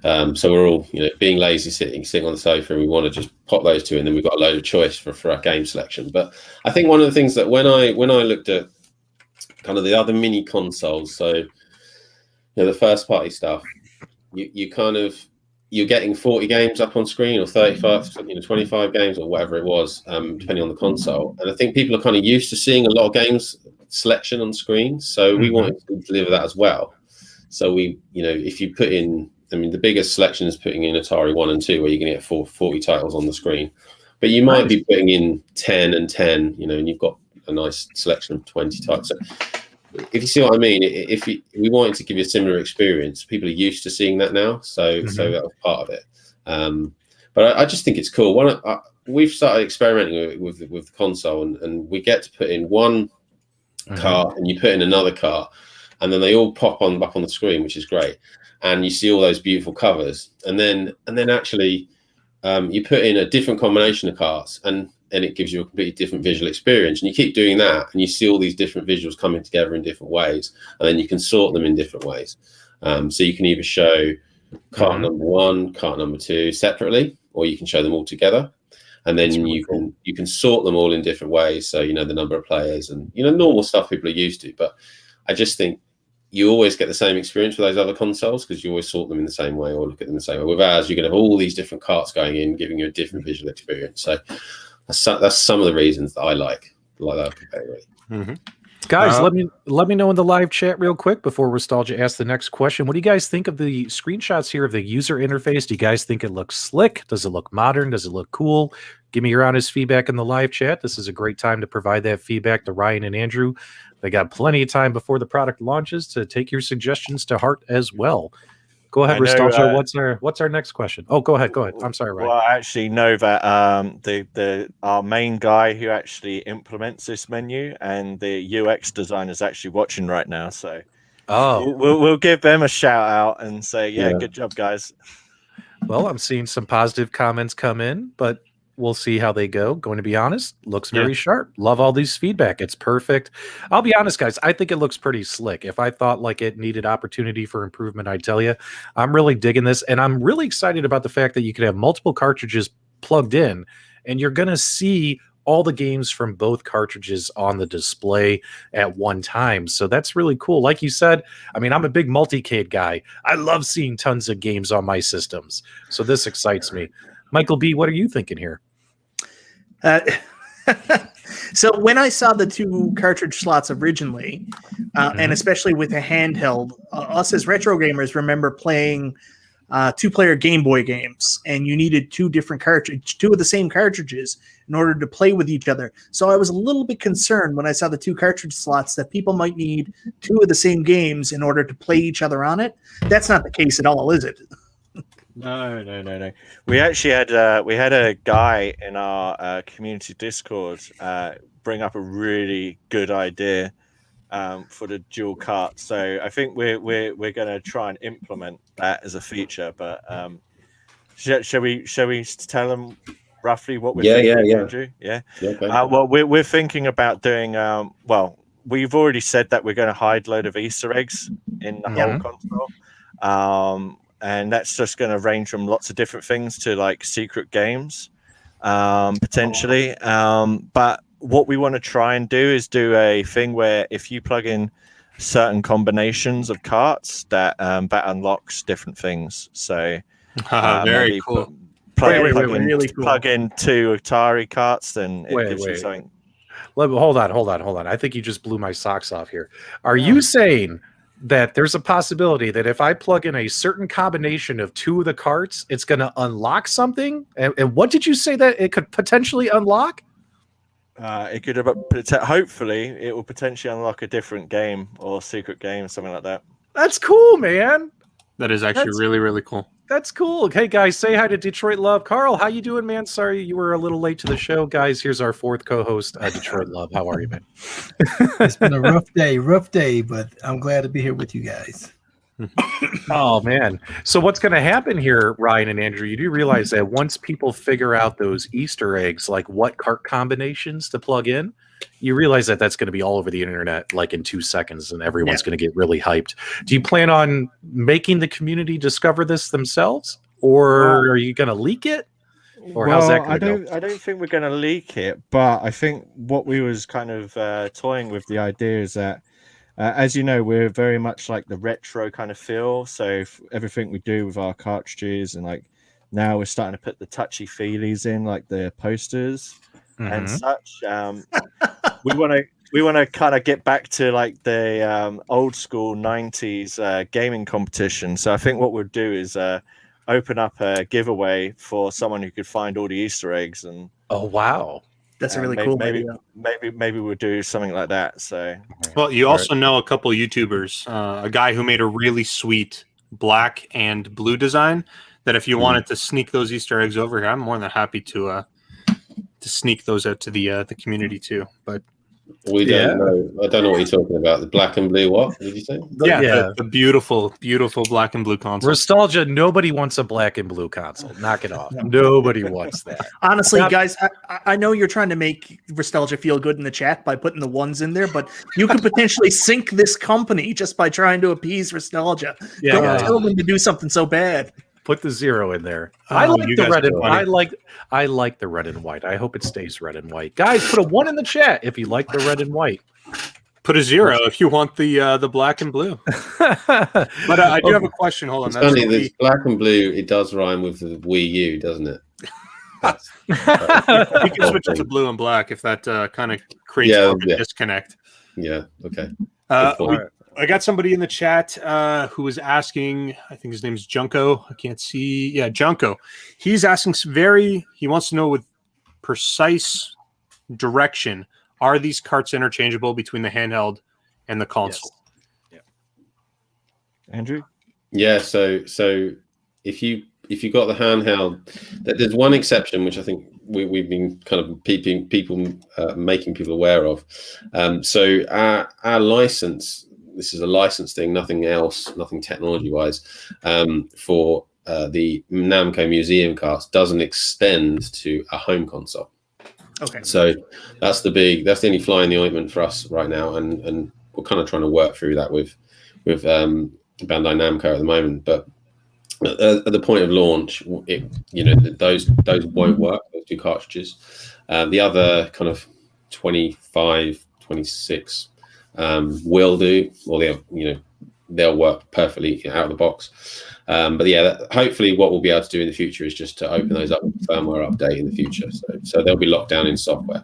So we're all, being lazy, sitting on the sofa, and we want to just pop those two, and then we've got a load of choice for our game selection. But I think one of the things that when I looked at kind of the other mini consoles, so the first party stuff, you're getting 40 games up on screen, or 35, 25 games, or whatever it was, depending on the console. And I think people are kind of used to seeing a lot of games selection on screen. So we wanted to deliver that as well. So we, if you put in, I mean, the biggest selection is putting in Atari 1 and 2, where you're going to get 40 titles on the screen. But you might be putting in 10 and 10, and you've got a nice selection of 20 titles. So if you see what I mean, we wanted to give you a similar experience. People are used to seeing that now, so that was part of it. But I just think it's cool. We've started experimenting with the console, and we get to put in one cart, and you put in another cart, and then they all pop up on the screen, which is great. And you see all those beautiful covers, and then actually you put in a different combination of carts, and it gives you a completely different visual experience. And you keep doing that, and you see all these different visuals coming together in different ways, and then you can sort them in different ways. So you can either show cart number 1, cart number 2 separately, or you can show them all together, and then you can sort them all in different ways. So the number of players and normal stuff people are used to. But I just think you always get the same experience with those other consoles, because you always sort them in the same way or look at them the same way. With ours, you're going to have all these different carts going in, giving you a different visual experience. So that's some of the reasons that I like that category. Guys, let me know in the live chat real quick before Restalgia asks the next question. What do you guys think of the screenshots here of the user interface? Do you guys think it looks slick? Does it look modern? Does it look cool? Give me your honest feedback in the live chat. This is a great time to provide that feedback to Ryan and Andrew. They got plenty of time before the product launches to take your suggestions to heart as well. Go ahead, Restalgia. What's our next question? Oh, go ahead. I'm sorry, Ryan. Well, I actually know that our main guy who actually implements this menu and the UX designer is actually watching right now. So we'll give them a shout out and say, good job, guys. Well, I'm seeing some positive comments come in, but we'll see how they go. Going to be honest, looks very sharp. Love all these feedback. It's perfect. I'll be honest, guys. I think it looks pretty slick. If I thought like it needed opportunity for improvement, I'd tell you. I'm really digging this, and I'm really excited about the fact that you could have multiple cartridges plugged in, and you're going to see all the games from both cartridges on the display at one time. So that's really cool. Like you said, I mean, I'm a big multicade guy. I love seeing tons of games on my systems. So this excites me. Michael B., what are you thinking here? So when I saw the two cartridge slots originally, and especially with a handheld, us as retro gamers remember playing two-player Game Boy games, and you needed two of the same cartridges in order to play with each other. So I was a little bit concerned when I saw the two cartridge slots that people might need two of the same games in order to play each other on it. That's not the case at all, is it? No. We actually had a guy in our community Discord bring up a really good idea for the dual cart. So I think we're going to try and implement that as a feature. But shall we tell them roughly what we're thinking? Andrew? Well, we're thinking about doing. Well, we've already said that we're going to hide a load of Easter eggs in the whole console. And that's just going to range from lots of different things to like secret games, potentially. But what we want to try and do is do a thing where if you plug in certain combinations of carts, that unlocks different things. So very cool. Plug in two Atari carts, then it gives you something. Hold on. I think you just blew my socks off here. Are you saying that there's a possibility that if I plug in a certain combination of two of the carts, it's going to unlock something? And what did you say that it could potentially unlock? It could have, hopefully, it will potentially unlock a different game or secret game, something like that. That's cool, man. That is actually That's- really, really cool. That's cool. Hey guys, say hi to Detroit Love. Carl, how you doing, man? Sorry you were a little late to the show, guys. Here's our fourth co-host, Detroit Love. How are you, man? It's been a rough day, but I'm glad to be here with you guys. Oh man. So what's going to happen here, Ryan and Andrew? You do realize that once people figure out those Easter eggs, like what cart combinations to plug in, you realize that that's going to be all over the internet like in 2 seconds, and everyone's going to get really hyped. Do you plan on making the community discover this themselves, or are you going to leak it? Or how's that going to go? I don't think we're going to leak it, but I think what we was kind of toying with the idea is that, as you know, we're very much like the retro kind of feel. So everything we do with our cartridges, and like now we're starting to put the touchy feelies in, like the posters and such. We want to kind of get back to like the old school 90s gaming competition. So I think what we'll do is open up a giveaway for someone who could find all the Easter eggs. And Oh wow. That's a really cool idea. Maybe we'll do something like that. So Well, you also know a couple YouTubers, a guy who made a really sweet black and blue design that if you wanted to sneak those Easter eggs over here, I'm more than happy to sneak those out to the community too. But We don't know. I don't know what you're talking about. The black and blue what? Did you say? the beautiful, beautiful black and blue console. Restalgia, nobody wants a black and blue console. Knock it off. Nobody wants that. Honestly, Now- guys, I know you're trying to make Restalgia feel good in the chat by putting the ones in there, but you could potentially sink this company just by trying to appease Restalgia. Yeah, Don't guys. tell them to do something so bad. Put the 0 in there. Oh, I like you the guys red are and funny. I like the red and white. I hope it stays red and white. Guys, put a 1 in the chat if you like the red and white. Put a 0 if you want the black and blue. But I do have a question. Hold on. It's funny, this black and blue, it does rhyme with the Wii U, doesn't it? You can switch it to blue and black if that kind of creates more of a disconnect. Yeah, okay. I got somebody in the chat who was asking, I think his name is Junko. I can't see. Yeah, Junko. He's asking he wants to know with precise direction, are these carts interchangeable between the handheld and the console? Yes. Andrew? Yeah, so if you got the handheld, there's one exception which I think we've been kind of making people aware of. So our license, this is a license thing, nothing else, nothing technology wise, for the Namco Museum carts doesn't extend to a home console. Okay. So that's the only fly in the ointment for us right now, and we're kind of trying to work through that with Bandai Namco at the moment. But at the point of launch, those won't work. Those two cartridges. The other kind of 25, 26 will do, or they'll work perfectly out of the box. But yeah, hopefully what we'll be able to do in the future is just to open those up with a firmware update in the future. So they'll be locked down in software.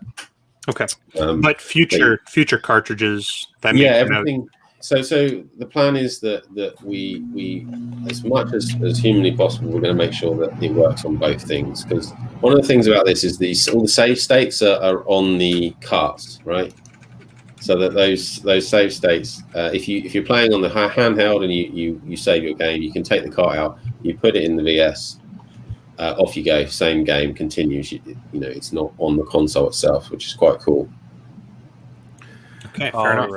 Okay. But future cartridges that everything. So the plan is that we as much as humanly possible, we're going to make sure that it works on both things, because one of the things about this is all the save states are on the carts, right? So that those save states, if you're playing on the handheld and you save your game, you can take the cart out, you put it in the VS, off you go, same game continues. It's not on the console itself, which is quite cool. Okay, fair enough.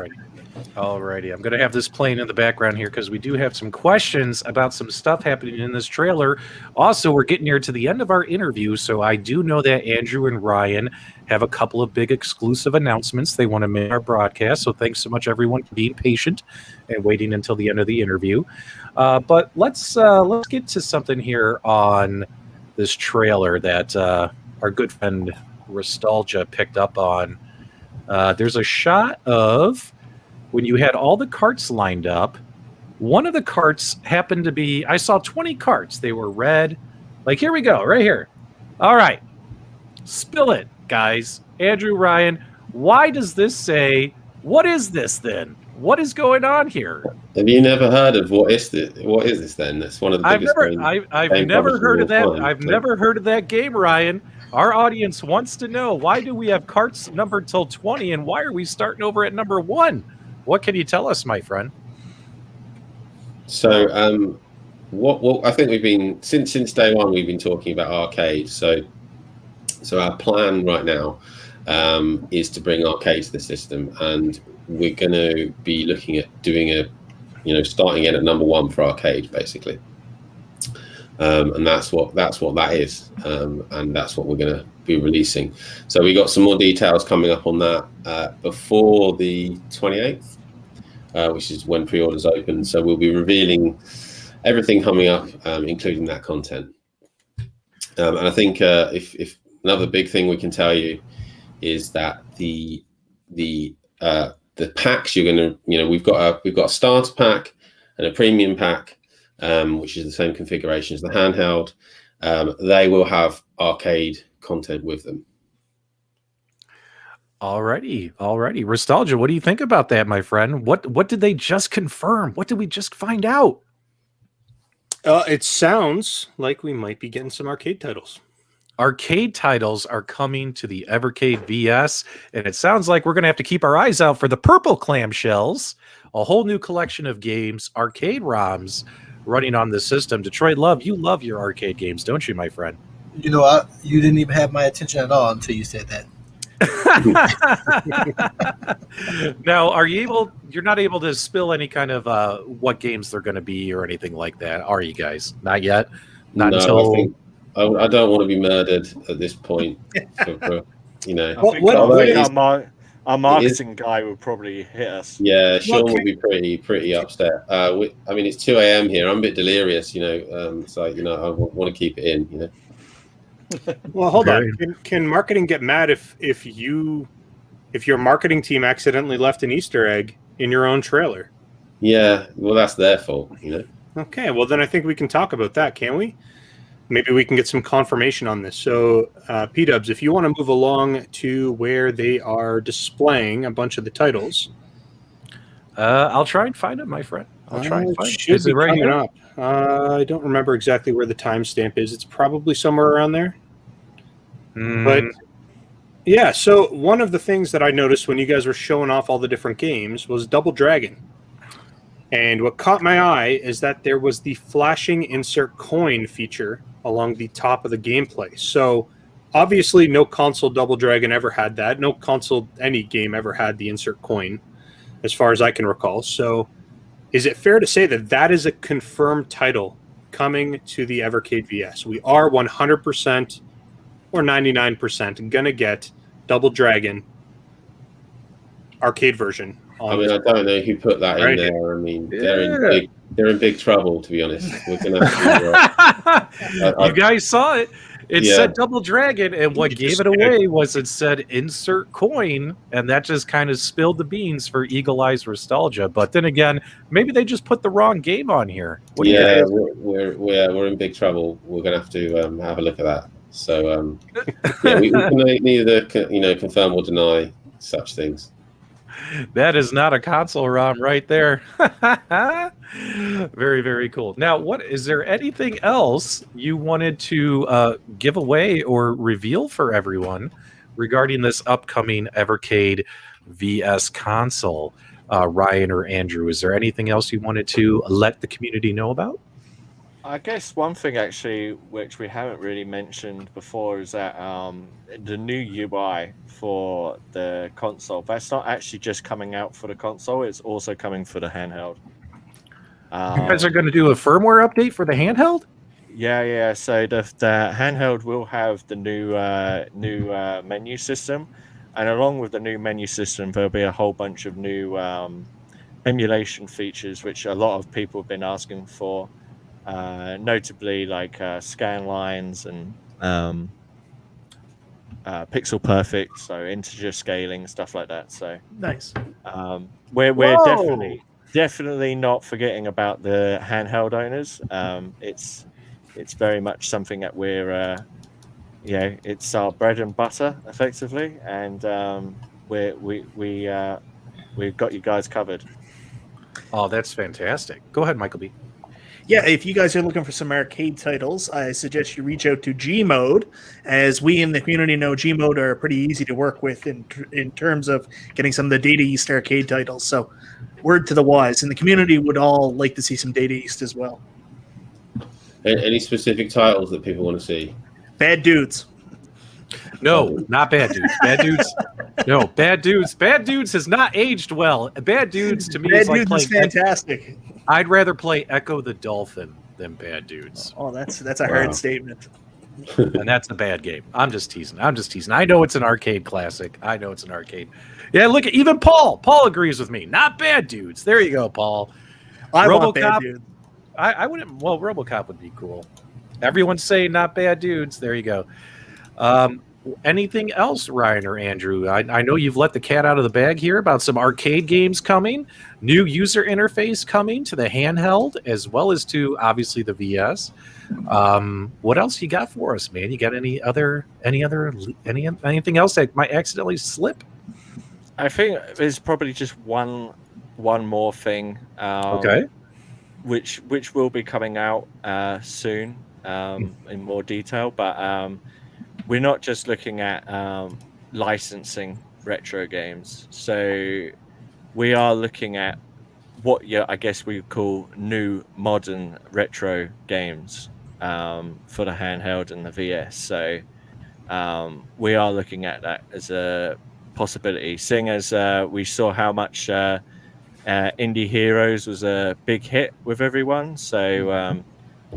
Alrighty. I'm going to have this playing in the background here because we do have some questions about some stuff happening in this trailer. Also, we're getting near to the end of our interview, so I do know that Andrew and Ryan have a couple of big exclusive announcements they want to make in our broadcast. So thanks so much, everyone, for being patient and waiting until the end of the interview. But let's get to something here on this trailer that our good friend Restalgia picked up on. There's a shot of when you had all the carts lined up. One of the carts happened to be, I saw 20 carts. They were red. Like, here we go, right here. All right. Spill it, guys. Andrew, Ryan, why does this say, what is this then? What is going on here? Have you never heard of what is this then? That's one of the biggest I've never heard of that. I've never heard of that game, Ryan. Our audience wants to know, why do we have carts numbered till 20 and why are we starting over at number 1? What can you tell us, my friend? So What I think we've been since day one, we've been talking about arcade. So our plan right now is to bring arcade to the system, and we're going to be looking at doing starting in at number one for arcade, basically. And that's what that is, and that's what we're going to be releasing. So we got some more details coming up on that before the 28th, which is when pre-orders open. So we'll be revealing everything coming up, including that content. And I think if another big thing we can tell you is that the packs you're going to, we've got a starter pack and a premium pack, which is the same configuration as the handheld. They will have arcade content with them. Alrighty. Restalgia, what do you think about that, my friend? What did they just confirm? What did we just find out? It sounds like we might be getting some arcade titles. Arcade titles are coming to the Evercade VS, and it sounds like we're going to have to keep our eyes out for the purple clamshells, a whole new collection of games, arcade ROMs running on the system. Detroit Love, you love your arcade games, don't you, my friend? You know, you didn't even have my attention at all until you said that. Now, you're not able to spill any kind of what games they're going to be or anything like that, are you guys? Not yet? Not until... I don't want to be murdered at this point. I think our marketing guy will probably hit us. Yeah, Sean will be pretty upset. It's 2 a.m. here. I'm a bit delirious, so I want to keep it in. Well, hold on. Can marketing get mad if your marketing team accidentally left an Easter egg in your own trailer? Yeah, well, that's their fault, Okay, well then I think we can talk about that, can't we? Maybe we can get some confirmation on this. So, PDubs, if you want to move along to where they are displaying a bunch of the titles, I'll try and find it, my friend. I'll try and find it. Is it right here? Up. I don't remember exactly where the timestamp is. It's probably somewhere around there. But yeah, so one of the things that I noticed when you guys were showing off all the different games was Double Dragon. And what caught my eye is that there was the flashing insert coin feature along the top of the gameplay. So obviously no console Double Dragon ever had that. No console, any game ever had the insert coin, as far as I can recall. So is it fair to say that that is a confirmed title coming to the Evercade VS? We are 100% or 99% going to get Double Dragon arcade version. I don't know who put that in there. They're in big trouble, to be honest. We're gonna have to, you guys saw it. It said Double Dragon, and what gave it away was it said insert coin, and that just kind of spilled the beans for Eagle Eyes Restalgia. But then again, maybe they just put the wrong game on here. We're in big trouble. We're gonna have to have a look at that. So we can neither confirm or deny such things. That is not a console ROM right there. Very, very cool. Now, is there anything else you wanted to give away or reveal for everyone regarding this upcoming Evercade VS console? Ryan or Andrew, is there anything else you wanted to let the community know about? I guess one thing actually, which we haven't really mentioned before, is that the new UI for the console, that's not actually just coming out for the console, it's also coming for the handheld. You guys are going to do a firmware update for the handheld? Yeah. So the handheld will have the new menu system, and along with the new menu system, there'll be a whole bunch of new emulation features, which a lot of people have been asking for. Notably like scan lines and pixel perfect, so integer scaling, stuff like that. So nice. We're definitely not forgetting about the handheld owners. It's very much something that it's our bread and butter effectively, and we've got you guys covered. Oh, that's fantastic. Go ahead, Michael B. Yeah, if you guys are looking for some arcade titles, I suggest you reach out to Gmode. As we in the community know, Gmode are pretty easy to work with in terms of getting some of the Data East arcade titles. So word to the wise. And the community would all like to see some Data East as well. Any specific titles that people want to see? Bad Dudes. No, not Bad Dudes. Bad Dudes. No, Bad Dudes. Bad Dudes has not aged well. Bad Dudes to me Bad is like Dudes is playing. fantastic. I'd rather play Echo the Dolphin than Bad Dudes, Oh, that's a hard statement. and that's a bad game. I'm just teasing. I know it's an arcade classic. I know it's an arcade. Yeah, look at even Paul. Paul agrees with me. Not Bad Dudes. There you go, Paul. I want Bad RoboCop. Dudes. I wouldn't. Well, RoboCop would be cool. Everyone's saying not Bad Dudes. There you go. Anything else, Ryan or Andrew? I know you've let the cat out of the bag here about some arcade games coming, new user interface coming to the handheld, as well as to obviously the VS. What else you got for us, man? You got anything else that might accidentally slip? I think there's probably just one more thing. Okay. Which will be coming out soon in more detail, but we're not just looking at licensing retro games. So we are looking at what I guess we call new modern retro games for the handheld and the VS. So we are looking at that as a possibility, seeing as we saw how much Indie Heroes was a big hit with everyone. So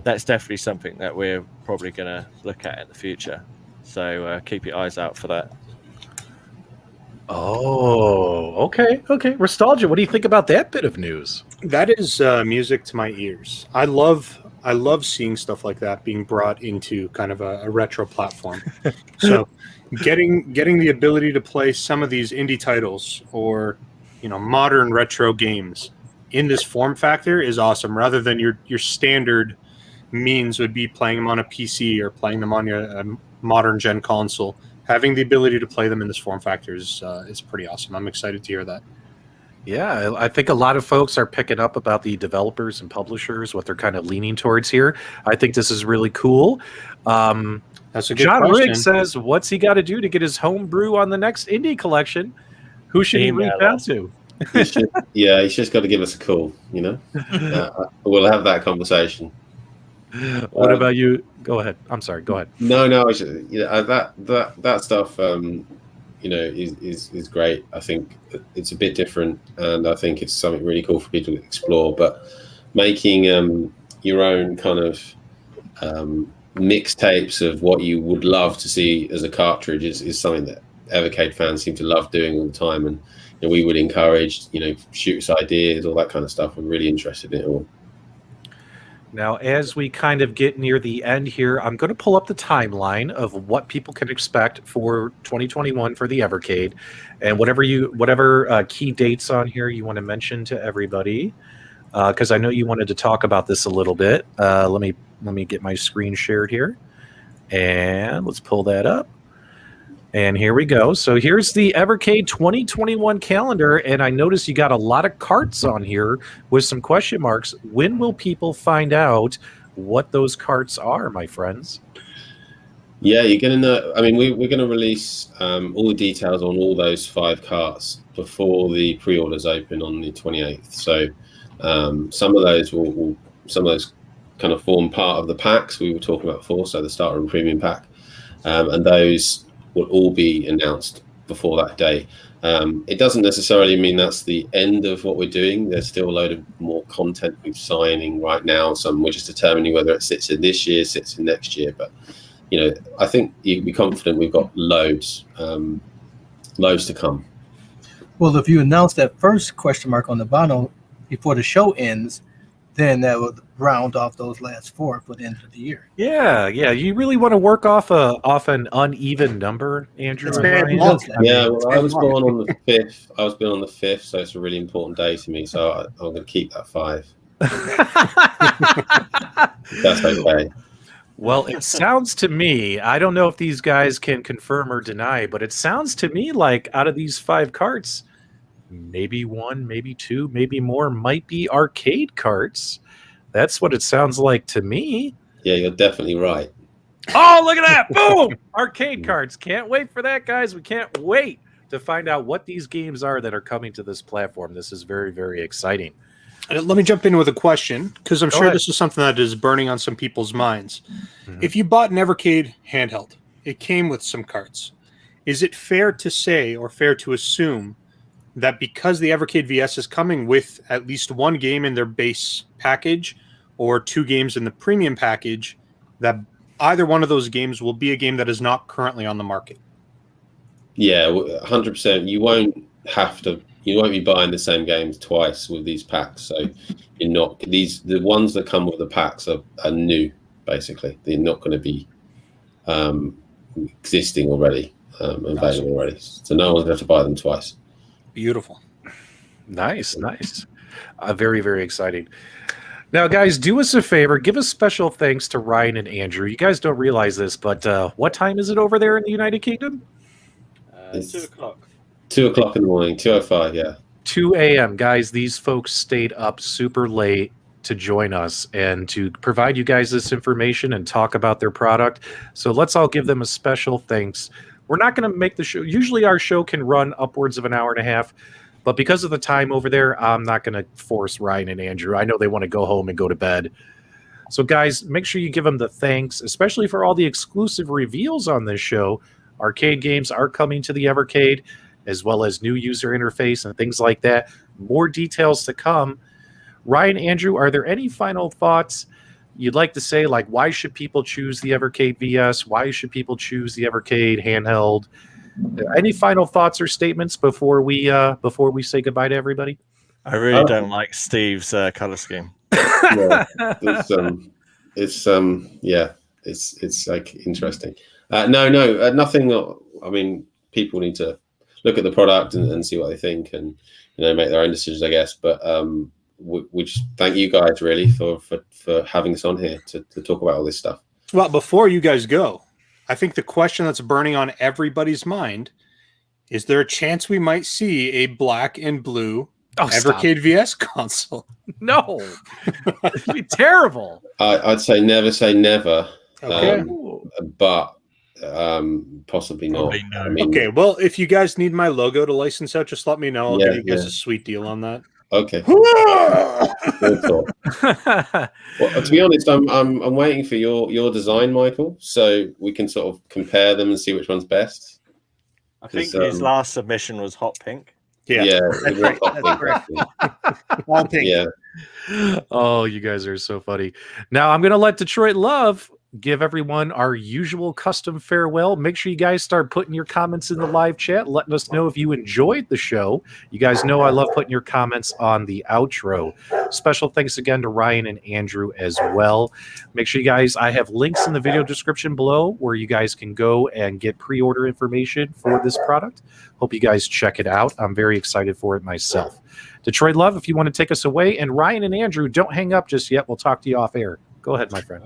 that's definitely something that we're probably going to look at in the future. So keep your eyes out for that. Oh, okay. Restalgia, what do you think about that bit of news? That is music to my ears. I love seeing stuff like that being brought into kind of a retro platform. So getting the ability to play some of these indie titles or modern retro games in this form factor is awesome, rather than your standard means would be playing them on a PC or playing them on your modern gen console. Having the ability to play them in this form factor is pretty awesome. I'm excited to hear that. Yeah, I think a lot of folks are picking up about the developers and publishers, what they're kind of leaning towards here. I think this is really cool. That's a good John question. Rigg says, what's he got to do to get his home brew on the next indie collection? Who should he reach out to? He's just got to give us a call, we'll have that conversation. What about you? Go ahead. I'm sorry. Go ahead. No, that stuff, is great. I think it's a bit different, and I think it's something really cool for people to explore. But making your own kind of mixtapes of what you would love to see as a cartridge is something that Evercade fans seem to love doing all the time, and we would encourage, shoot us ideas, all that kind of stuff. We're really interested in it all. Now, as we kind of get near the end here, I'm going to pull up the timeline of what people can expect for 2021 for the Evercade, and whatever key dates on here you want to mention to everybody, because I know you wanted to talk about this a little bit. Let me get my screen shared here, and let's pull that up. And here we go. So here's the Evercade 2021 calendar, and I noticed you got a lot of carts on here with some question marks. When will people find out what those carts are, my friends? Yeah, you're going to know. I mean, we're going to release all the details on all those 5 carts before the pre-orders open on the 28th. So some of those kind of form part of the packs we were talking about before, so the starter and premium pack, and those will all be announced before that day. It doesn't necessarily mean that's the end of what we're doing. There's still a load of more content we're signing right now. Some we're just determining whether it sits in this year, sits in next year. But I think you can be confident we've got loads to come. Well, if you announce that first question mark on the vinyl before the show ends, then that would round off those last 4 for the end of the year. Yeah. You really want to work off an uneven number, Andrew? It's bad Ryan? luck. Yeah, well, I was born on the 5th. I was born on the 5th, so it's a really important day to me. So I'm going to keep that 5. That's okay. Well, it sounds to me, I don't know if these guys can confirm or deny, but it sounds to me like out of these 5 carts, maybe 1, maybe 2, maybe more might be arcade carts. That's what it sounds like to me. Yeah, you're definitely right. Oh, look at that. Boom! Arcade carts. Can't wait for that, guys. We can't wait to find out what these games are that are coming to this platform. This is very, very exciting. Let me jump in with a question, because I'm Go sure ahead. this is something that is burning on some people's minds. Mhm. If you bought an Evercade handheld, it came with some carts. Is it fair to say or fair to assume that because the Evercade VS is coming with at least one game in their base package or 2 games in the premium package, that either one of those games will be a game that is not currently on the market? Yeah, 100%. You won't be buying the same games twice with these packs. So you're not the ones that come with the packs are new, basically. They're not going to be existing already, available already. So no one's going to have to buy them twice. Beautiful. Nice. Very, very exciting. Now, guys, do us a favor. Give us special thanks to Ryan and Andrew. You guys don't realize this, but what time is it over there in the United Kingdom? It's 2 o'clock. 2 o'clock in the morning, 2:05. Yeah. 2 a.m. Guys, these folks stayed up super late to join us and to provide you guys this information and talk about their product. So let's all give them a special thanks. We're not going to make the show. Usually our show can run upwards of an hour and a half, but because of the time over there, I'm not going to force Ryan and Andrew. I know they want to go home and go to bed. So guys, make sure you give them the thanks, especially for all the exclusive reveals on this show. Arcade games are coming to the Evercade, as well as new user interface and things like that. More details to come. Ryan, Andrew, are there any final thoughts you'd like to say? Like, why should people choose the Evercade VS? Why should people choose the Evercade handheld? Any final thoughts or statements before we say goodbye to everybody? I really don't like Steve's color scheme. Yeah, it's like interesting. Nothing. I mean, people need to look at the product and see what they think, and make their own decisions, I guess. But we just thank you guys really for having us on here to talk about all this stuff. Well, before you guys go, I think the question that's burning on everybody's mind is: there a chance we might see a black and blue Evercade VS console? No, it'd be terrible. I'd say never. Okay. But possibly not. No. I mean, Okay, well, if you guys need my logo to license out, just let me know. I'll Yeah, give you guys yeah. a sweet deal on that. okay. Good thought. Well, to be honest, I'm waiting for your design, Michael, so we can sort of compare them and see which one's best. I think 'Cause, his last submission was hot pink. Yeah. it That's was right, hot that's pink, right. actually. All pink. Yeah. Oh, you guys are so funny. Now I'm going to let Detroit Love give everyone our usual custom farewell. Make sure you guys start putting your comments in the live chat, letting us know if you enjoyed the show. You guys know I love putting your comments on the outro. Special thanks again to Ryan and Andrew as well. Make sure you guys, I have links in the video description below where you guys can go and get pre-order information for this product. Hope you guys check it out. I'm very excited for it myself. Detroit Love, if you want to take us away, and Ryan and Andrew, don't hang up just yet. We'll talk to you off air. Go ahead, my friend.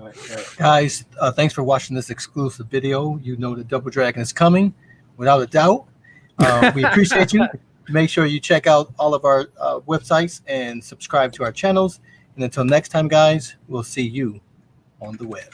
Guys, thanks for watching this exclusive video. You know the Double Dragon is coming, without a doubt. We appreciate you. Make sure you check out all of our websites and subscribe to our channels. And until next time, guys, we'll see you on the web.